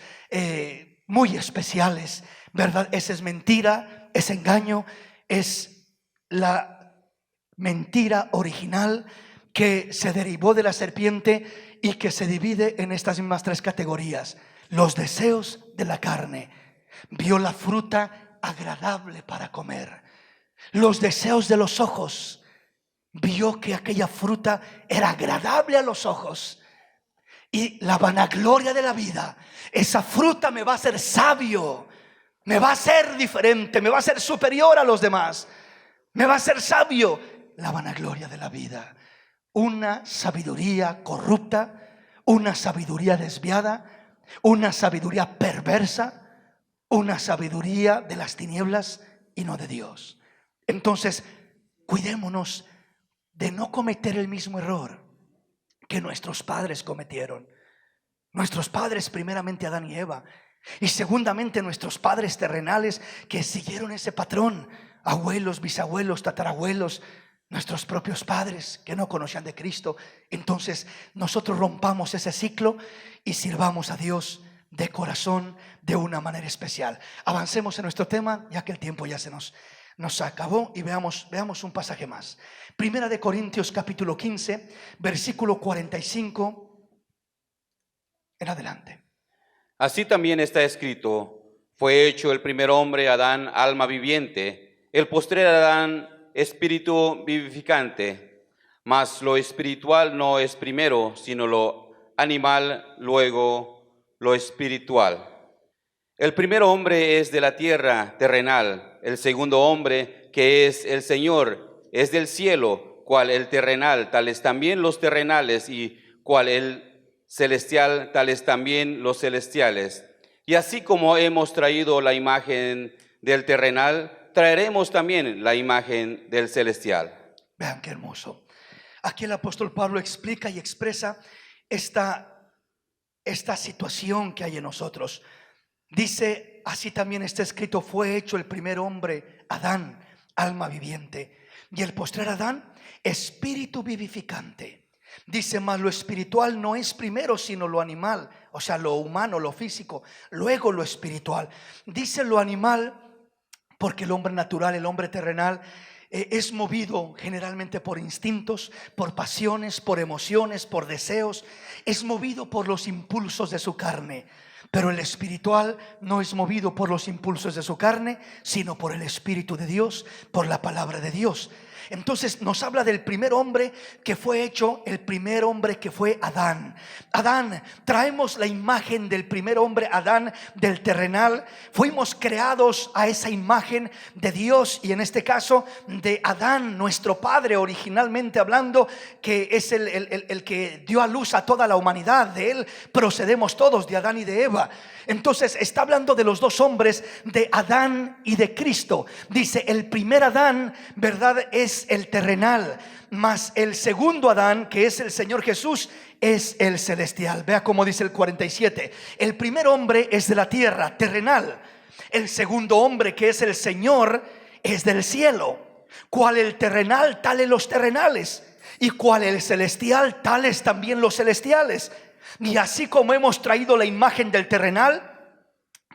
muy especiales, ¿verdad? Esa es mentira, es engaño, es la mentira original que se derivó de la serpiente y que se divide en estas mismas tres categorías. Los deseos de la carne. Vio la fruta agradable para comer. Los deseos de los ojos. Vio que aquella fruta era agradable a los ojos. Y la vanagloria de la vida. Esa fruta me va a hacer sabio, me va a hacer diferente, me va a hacer superior a los demás, me va a hacer sabio. La vanagloria de la vida. Una sabiduría corrupta, una sabiduría desviada, una sabiduría perversa, una sabiduría de las tinieblas y no de Dios. Entonces, cuidémonos de no cometer el mismo error que nuestros padres cometieron. Nuestros padres, primeramente Adán y Eva, y segundamente nuestros padres terrenales que siguieron ese patrón. Abuelos, bisabuelos, tatarabuelos, nuestros propios padres que no conocían de Cristo. Entonces nosotros rompamos ese ciclo y sirvamos a Dios de corazón, de una manera especial. Avancemos en nuestro tema, ya que el tiempo ya se nos acabó, y veamos un pasaje más. Primera de Corintios capítulo 15, versículo 45 en adelante. Así también está escrito: fue hecho el primer hombre, Adán, alma viviente; el postrer Adán, espíritu vivificante. Mas lo espiritual no es primero, sino lo animal, luego lo espiritual. El primer hombre es de la tierra terrenal; el segundo hombre, que es el Señor, es del cielo. Cual el terrenal, tales también los terrenales; y cual el celestial, tales también los celestiales. Y así como hemos traído la imagen del terrenal, traeremos también la imagen del celestial. Vean qué hermoso. Aquí el apóstol Pablo explica y expresa esta situación que hay en nosotros. Dice, así también está escrito: fue hecho el primer hombre, Adán, alma viviente; y el postrer Adán, espíritu vivificante. Dice, mas lo espiritual no es primero, sino lo animal, o sea, lo humano, lo físico, luego lo espiritual. Dice lo animal porque el hombre natural, el hombre terrenal, es movido generalmente por instintos, por pasiones, por emociones, por deseos. Es movido por los impulsos de su carne. Pero el espiritual no es movido por los impulsos de su carne, sino por el Espíritu de Dios, por la palabra de Dios. Entonces nos habla del primer hombre que fue hecho, el primer hombre que fue Adán. Adán, traemos la imagen del primer hombre, Adán, del terrenal. Fuimos creados a esa imagen de Dios, y en este caso de Adán, nuestro padre, originalmente hablando, que es el que dio a luz a toda la humanidad. De él procedemos todos, de Adán y de Eva. Entonces está hablando de los dos hombres, de Adán y de Cristo. Dice, el primer Adán, ¿verdad?, es el terrenal, mas el segundo Adán, que es el Señor Jesús, es el celestial. Vea cómo dice el 47: el primer hombre es de la tierra, terrenal; el segundo hombre, que es el Señor, es del cielo. Cual el terrenal, tales los terrenales; y cual el celestial, tales también los celestiales. Y así como hemos traído la imagen del terrenal,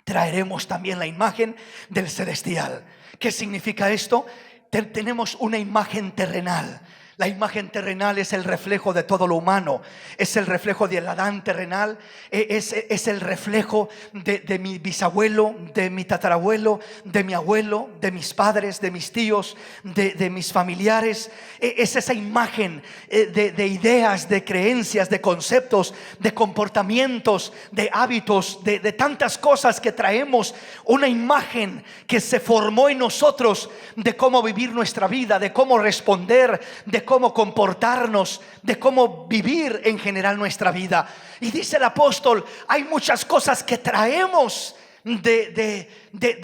traeremos también la imagen del celestial. ¿Qué significa esto? Tenemos una imagen terrenal. La imagen terrenal es el reflejo de todo lo humano. Es el reflejo del Adán terrenal. Es el reflejo de mi bisabuelo, de mi tatarabuelo, de mi abuelo, de mis padres, de mis tíos, de mis familiares. Es esa imagen de ideas, de creencias, de conceptos, de comportamientos, de hábitos, de tantas cosas que traemos. Una imagen que se formó en nosotros de cómo vivir nuestra vida, de cómo responder, de cómo comportarnos, de cómo vivir en general nuestra vida. Y dice el apóstol, hay muchas cosas que traemos de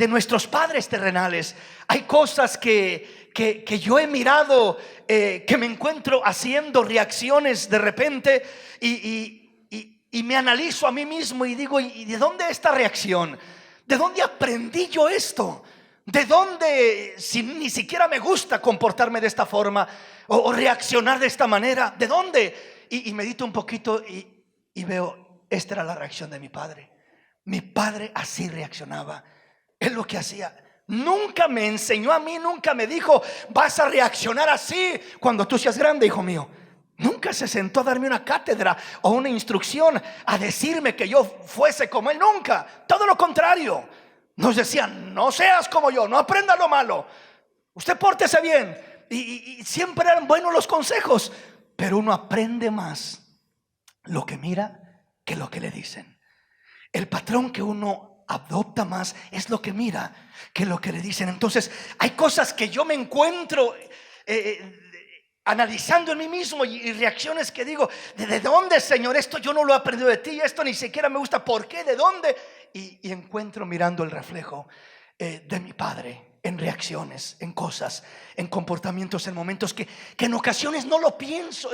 nuestros padres terrenales. Hay cosas que yo he mirado, que me encuentro haciendo reacciones de repente, y me analizo a mí mismo y digo, ¿y de dónde esta reacción? ¿De dónde aprendí yo esto? ¿De dónde, si ni siquiera me gusta comportarme de esta forma o reaccionar de esta manera? ¿De dónde? Y medito un poquito y veo, esta era la reacción de mi padre. Mi padre así reaccionaba. Él lo que hacía, nunca me enseñó a mí, nunca me dijo, vas a reaccionar así cuando tú seas grande, hijo mío. Nunca se sentó a darme una cátedra o una instrucción, a decirme que yo fuese como él. Nunca, todo lo contrario. Nos decían, no seas como yo, no aprenda lo malo, usted pórtese bien. Y siempre eran buenos los consejos, pero uno aprende más lo que mira que lo que le dicen. El patrón que uno adopta más es lo que mira que lo que le dicen. Entonces hay cosas que yo me encuentro analizando en mí mismo y reacciones que digo, ¿de dónde, Señor? Esto yo no lo he aprendido de ti, esto ni siquiera me gusta. ¿Por qué? ¿De dónde? Y encuentro mirando el reflejo de mi padre en reacciones, en cosas, en comportamientos, en momentos que en ocasiones no lo pienso.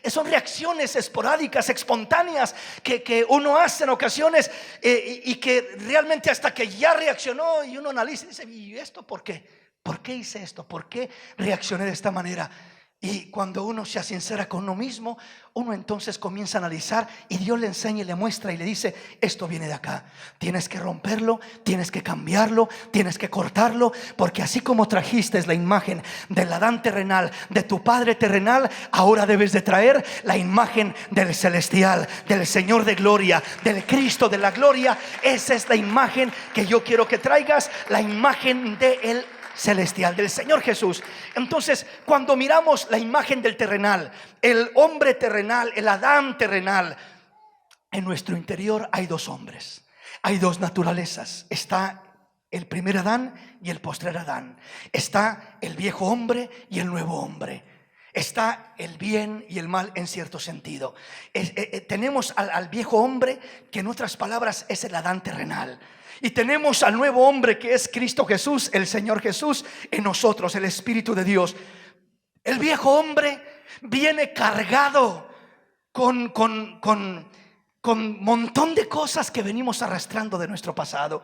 Son reacciones esporádicas, espontáneas que uno hace en ocasiones y que realmente hasta que ya reaccionó y uno analiza y dice, ¿y esto por qué? ¿Por qué hice esto? ¿Por qué reaccioné de esta manera? Y cuando uno se sincera con uno mismo, uno entonces comienza a analizar y Dios le enseña y le muestra y le dice, esto viene de acá, tienes que romperlo, tienes que cambiarlo, tienes que cortarlo, porque así como trajiste la imagen del Adán terrenal, de tu padre terrenal, ahora debes de traer la imagen del celestial, del Señor de gloria, del Cristo de la gloria. Esa es la imagen que yo quiero que traigas, la imagen del celestial, del Señor Jesús. Entonces, cuando miramos la imagen del terrenal, el hombre terrenal, el Adán terrenal, en nuestro interior hay dos hombres, hay dos naturalezas. Está el primer Adán y el postrer Adán. Está el viejo hombre y el nuevo hombre. Está el bien y el mal en cierto sentido. Tenemos al viejo hombre, que en otras palabras es el Adán terrenal. Y tenemos al nuevo hombre, que es Cristo Jesús, el Señor Jesús en nosotros, el Espíritu de Dios. El viejo hombre viene cargado con montón de cosas que venimos arrastrando de nuestro pasado.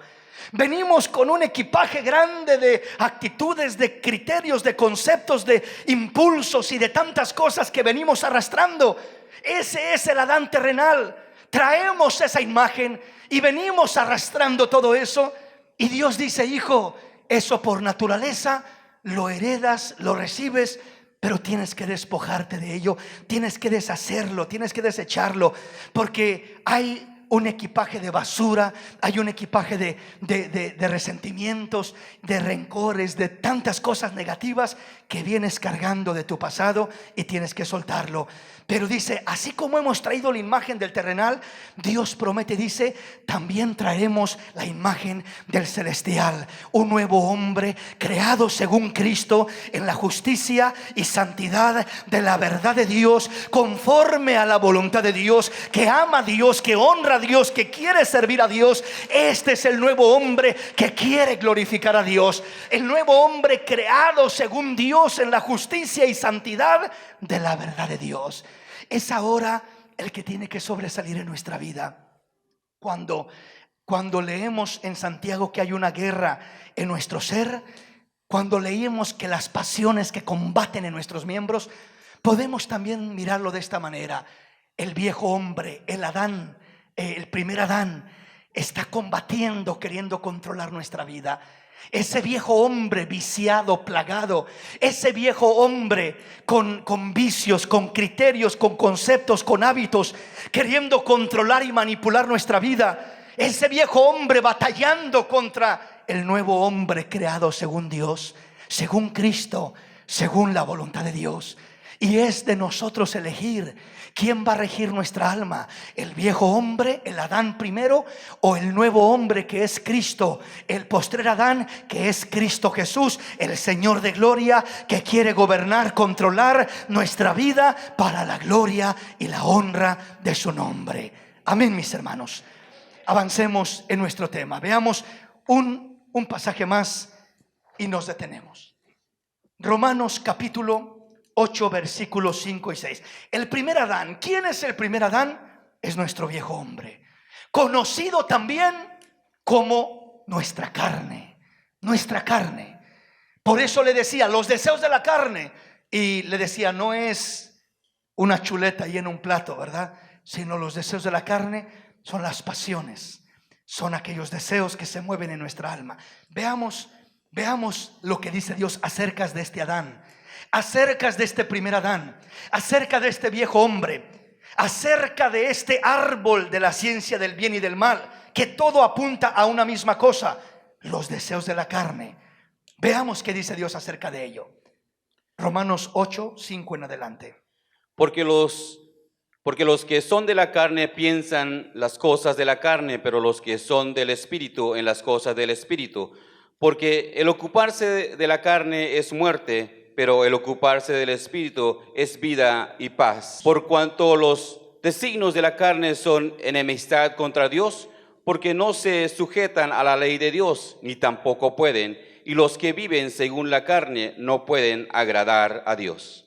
Venimos con un equipaje grande de actitudes, de criterios, de conceptos, de impulsos y de tantas cosas que venimos arrastrando. Ese es el Adán terrenal. Traemos esa imagen y venimos arrastrando todo eso. Y Dios dice, hijo, eso por naturaleza lo heredas, lo recibes, pero tienes que despojarte de ello, tienes que deshacerlo, tienes que desecharlo, porque hay un equipaje de basura, hay un equipaje de resentimientos, de rencores, de tantas cosas negativas que vienes cargando de tu pasado y tienes que soltarlo. Pero dice, así como hemos traído la imagen del terrenal, Dios promete, dice, también traeremos la imagen del celestial, un nuevo hombre creado según Cristo en la justicia y santidad de la verdad de Dios, conforme a la voluntad de Dios, que ama a Dios, que honra a Dios, que quiere servir a Dios. Este es el nuevo hombre que quiere glorificar a Dios, el nuevo hombre creado según Dios en la justicia y santidad de la verdad de Dios. Es ahora el que tiene que sobresalir en nuestra vida. Cuando leemos en Santiago que hay una guerra en nuestro ser, cuando leímos que las pasiones que combaten en nuestros miembros, podemos también mirarlo de esta manera. El viejo hombre, el Adán, el primer Adán, está combatiendo, queriendo controlar nuestra vida. Ese viejo hombre viciado, plagado, ese viejo hombre con vicios, con criterios, con conceptos, con hábitos, queriendo controlar y manipular nuestra vida. Ese viejo hombre batallando contra el nuevo hombre creado según Dios, según Cristo, según la voluntad de Dios. Y es de nosotros elegir quién va a regir nuestra alma, el viejo hombre, el Adán primero, o el nuevo hombre que es Cristo, el postrer Adán que es Cristo Jesús, el Señor de gloria, que quiere gobernar, controlar nuestra vida para la gloria y la honra de su nombre. Amén, mis hermanos. Avancemos en nuestro tema. Veamos un pasaje más y nos detenemos. Romanos capítulo 8 versículos 5 y 6. El primer Adán. ¿Quién es el primer Adán? Es nuestro viejo hombre, conocido también como nuestra carne. nuestra carne. Por eso le decía, los deseos de la carne. Y le decía, no es una chuleta ahí en un plato, ¿verdad? Sino los deseos de la carne son las pasiones. Son aquellos deseos que se mueven en nuestra alma. Veamos lo que dice Dios acerca de este Adán, acerca de este primer Adán, acerca de este viejo hombre, acerca de este árbol de la ciencia del bien y del mal, que todo apunta a una misma cosa, los deseos de la carne. Veamos qué dice Dios acerca de ello. Romanos 8, 5 en adelante. Porque los que son de la carne piensan las cosas de la carne, pero los que son del Espíritu en las cosas del Espíritu. Porque el ocuparse de la carne es muerte, pero el ocuparse del Espíritu es vida y paz. Por cuanto los designios de la carne son enemistad contra Dios, porque no se sujetan a la ley de Dios, ni tampoco pueden. Y los que viven según la carne no pueden agradar a Dios.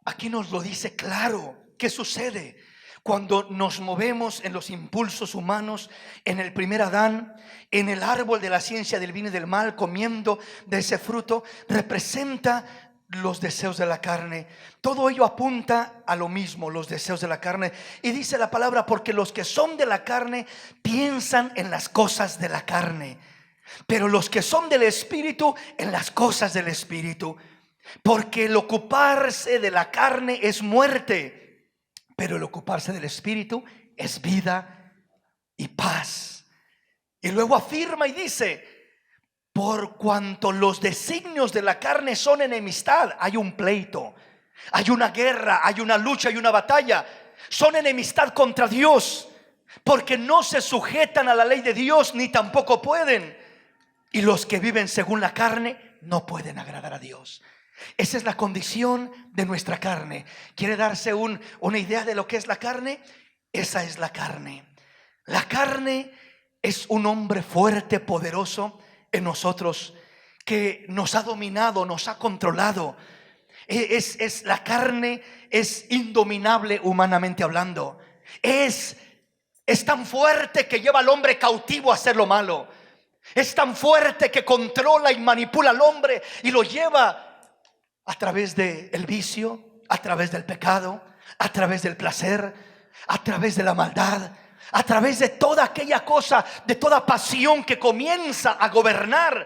Aquí nos lo dice claro. ¿Qué sucede cuando nos movemos en los impulsos humanos, en el primer Adán, en el árbol de la ciencia del bien y del mal, comiendo de ese fruto? Representa los deseos de la carne. Todo ello apunta a lo mismo, los deseos de la carne. Y dice la palabra, porque los que son de la carne piensan en las cosas de la carne, pero los que son del Espíritu en las cosas del Espíritu. Porque el ocuparse de la carne es muerte, pero el ocuparse del Espíritu es vida y paz. Y luego afirma y dice, por cuanto los designios de la carne son enemistad. Hay un pleito, hay una guerra, hay una lucha, hay una batalla. Son enemistad contra Dios, porque no se sujetan a la ley de Dios, ni tampoco pueden. Y los que viven según la carne no pueden agradar a Dios. Esa es la condición de nuestra carne. ¿Quiere darse una idea de lo que es la carne? Esa es la carne. La carne es un hombre fuerte, poderoso en nosotros, que nos ha dominado, nos ha controlado. La carne es indominable humanamente hablando. Es tan fuerte que lleva al hombre cautivo a hacer lo malo. Es tan fuerte que controla y manipula al hombre y lo lleva a través del vicio, a través del pecado, a través del placer, a través de la maldad, a través de toda aquella cosa, de toda pasión que comienza a gobernar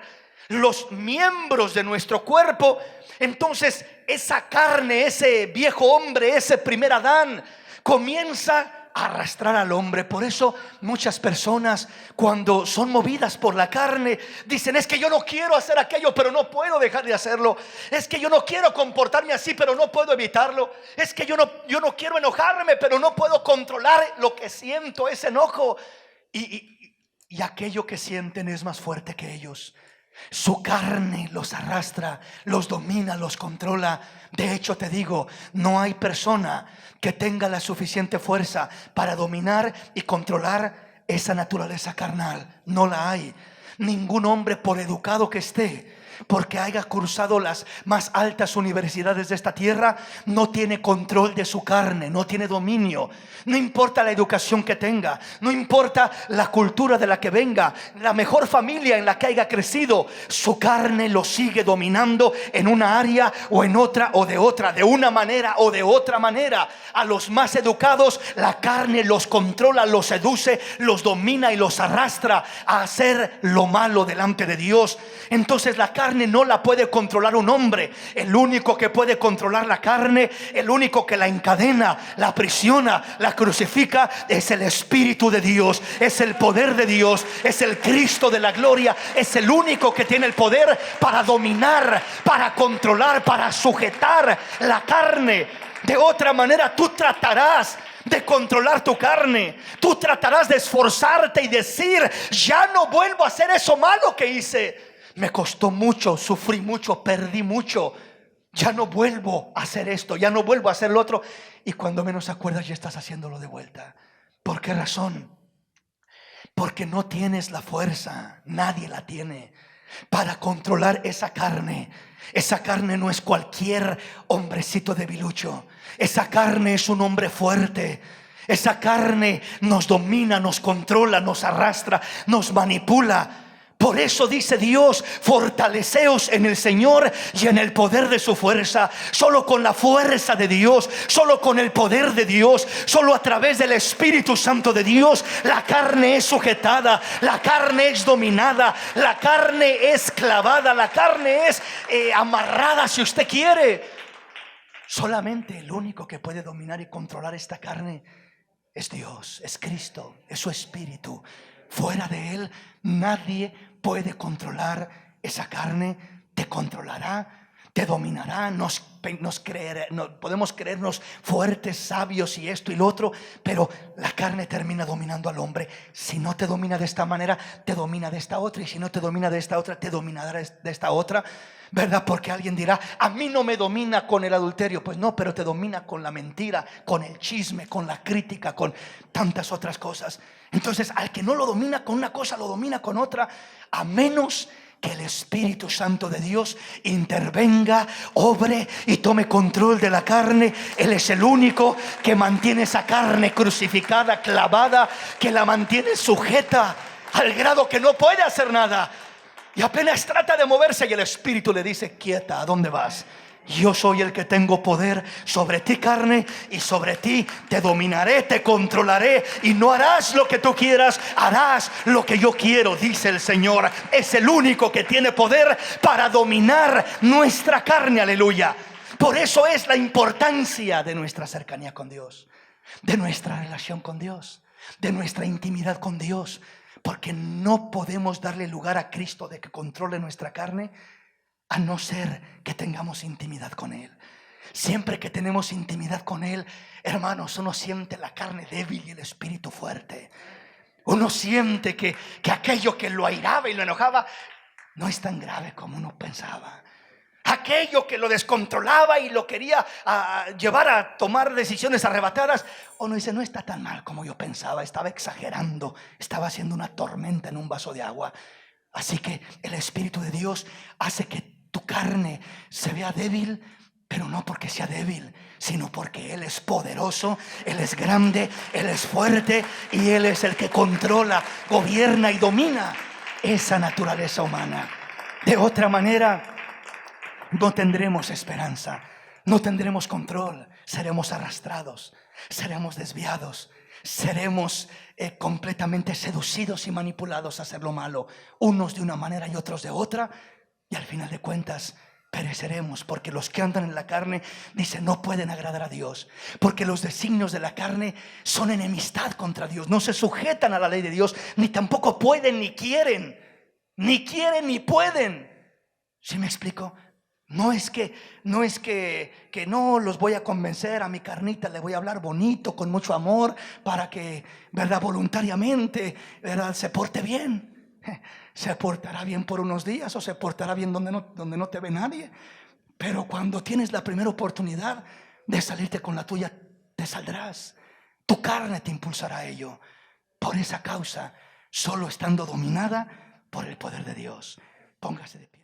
los miembros de nuestro cuerpo. Entonces esa carne, ese viejo hombre, ese primer Adán, comienza a arrastrar al hombre. Por eso muchas personas, cuando son movidas por la carne, dicen: es que yo no quiero hacer aquello, pero no puedo dejar de hacerlo. Es que yo no quiero comportarme así, pero no puedo evitarlo. Es que yo no quiero enojarme, pero no puedo controlar lo que siento, ese enojo. Y aquello que sienten es más fuerte que ellos. Su carne los arrastra, los domina, los controla. De hecho, te digo, no hay persona que tenga la suficiente fuerza para dominar y controlar esa naturaleza carnal. No la hay. Ningún hombre, por educado que esté, porque haya cursado las más altas universidades de esta tierra, no tiene control de su carne, no tiene dominio. No importa la educación que tenga, no importa la cultura de la que venga, la mejor familia en la que haya crecido, su carne lo sigue dominando en una área o en otra o de otra, de una manera o de otra manera. A los más educados, la carne los controla, los seduce, los domina y los arrastra a hacer lo malo delante de Dios. Entonces la carne no la puede controlar un hombre. El único que puede controlar la carne, el único que la encadena, la aprisiona, la crucifica, es el Espíritu de Dios, es el poder de Dios, es el Cristo de la gloria. Es el único que tiene el poder para dominar, para controlar, para sujetar la carne. De otra manera tú tratarás de controlar tu carne, tú tratarás de esforzarte y decir: ya no vuelvo a hacer eso malo que hice. Me costó mucho, sufrí mucho, perdí mucho. Ya no vuelvo a hacer esto, ya no vuelvo a hacer lo otro. Y cuando menos acuerdas, ya estás haciéndolo de vuelta. ¿Por qué razón? Porque no tienes la fuerza, nadie la tiene, para controlar esa carne. Esa carne no es cualquier hombrecito debilucho. Esa carne es un hombre fuerte. Esa carne nos domina, nos controla, nos arrastra, nos manipula. Por eso dice Dios: fortaleceos en el Señor y en el poder de su fuerza. Solo con la fuerza de Dios, solo con el poder de Dios, solo a través del Espíritu Santo de Dios, la carne es sujetada, la carne es dominada, la carne es clavada, la carne es amarrada, si usted quiere. Solamente el único que puede dominar y controlar esta carne es Dios, es Cristo, es su Espíritu. Fuera de Él nadie puede controlar esa carne. Te controlará, te dominará. Podemos creernos fuertes, sabios y esto y lo otro, pero la carne termina dominando al hombre. Si no te domina de esta manera, te domina de esta otra, y si no te domina de esta otra, te dominará de esta otra, ¿verdad? Porque alguien dirá: a mí no me domina con el adulterio. Pues no, pero te domina con la mentira, con el chisme, con la crítica, con tantas otras cosas. Entonces, al que no lo domina con una cosa, lo domina con otra, a menos que el Espíritu Santo de Dios intervenga, obre y tome control de la carne. Él es el único que mantiene esa carne crucificada, clavada, que la mantiene sujeta al grado que no puede hacer nada. Y apenas trata de moverse y el Espíritu le dice: quieta, ¿a dónde vas? Yo soy el que tengo poder sobre ti, carne, y sobre ti te dominaré, te controlaré, y no harás lo que tú quieras, harás lo que yo quiero, dice el Señor. Es el único que tiene poder para dominar nuestra carne, aleluya. Por eso es la importancia de nuestra cercanía con Dios, de nuestra relación con Dios, de nuestra intimidad con Dios. Porque no podemos darle lugar a Cristo de que controle nuestra carne, a no ser que tengamos intimidad con Él. Siempre que tenemos intimidad con Él, hermanos, uno siente la carne débil y el espíritu fuerte. Uno siente que aquello que lo airaba y lo enojaba no es tan grave como uno pensaba. Aquello que lo descontrolaba y lo quería llevar a tomar decisiones arrebatadas, uno dice: no está tan mal como yo pensaba, estaba exagerando, estaba haciendo una tormenta en un vaso de agua. Así que el Espíritu de Dios hace que tu carne se vea débil, pero no porque sea débil, sino porque Él es poderoso, Él es grande, Él es fuerte, y Él es el que controla, gobierna y domina esa naturaleza humana. De otra manera, no tendremos esperanza, no tendremos control, seremos arrastrados, seremos desviados, seremos completamente seducidos y manipulados a hacer lo malo, unos de una manera y otros de otra, y al final de cuentas pereceremos, porque los que andan en la carne, dice, no pueden agradar a Dios, porque los designios de la carne son enemistad contra Dios, no se sujetan a la ley de Dios, ni tampoco pueden ni quieren ni pueden. ¿Sí me explico? No es que no los voy a convencer a mi carnita, le voy a hablar bonito, con mucho amor, para que, ¿verdad?, voluntariamente, ¿verdad?, se porte bien. Se portará bien por unos días, o se portará bien donde no te ve nadie. Pero cuando tienes la primera oportunidad de salirte con la tuya, te saldrás. Tu carne te impulsará a ello. Por esa causa, solo estando dominada por el poder de Dios. Póngase de pie.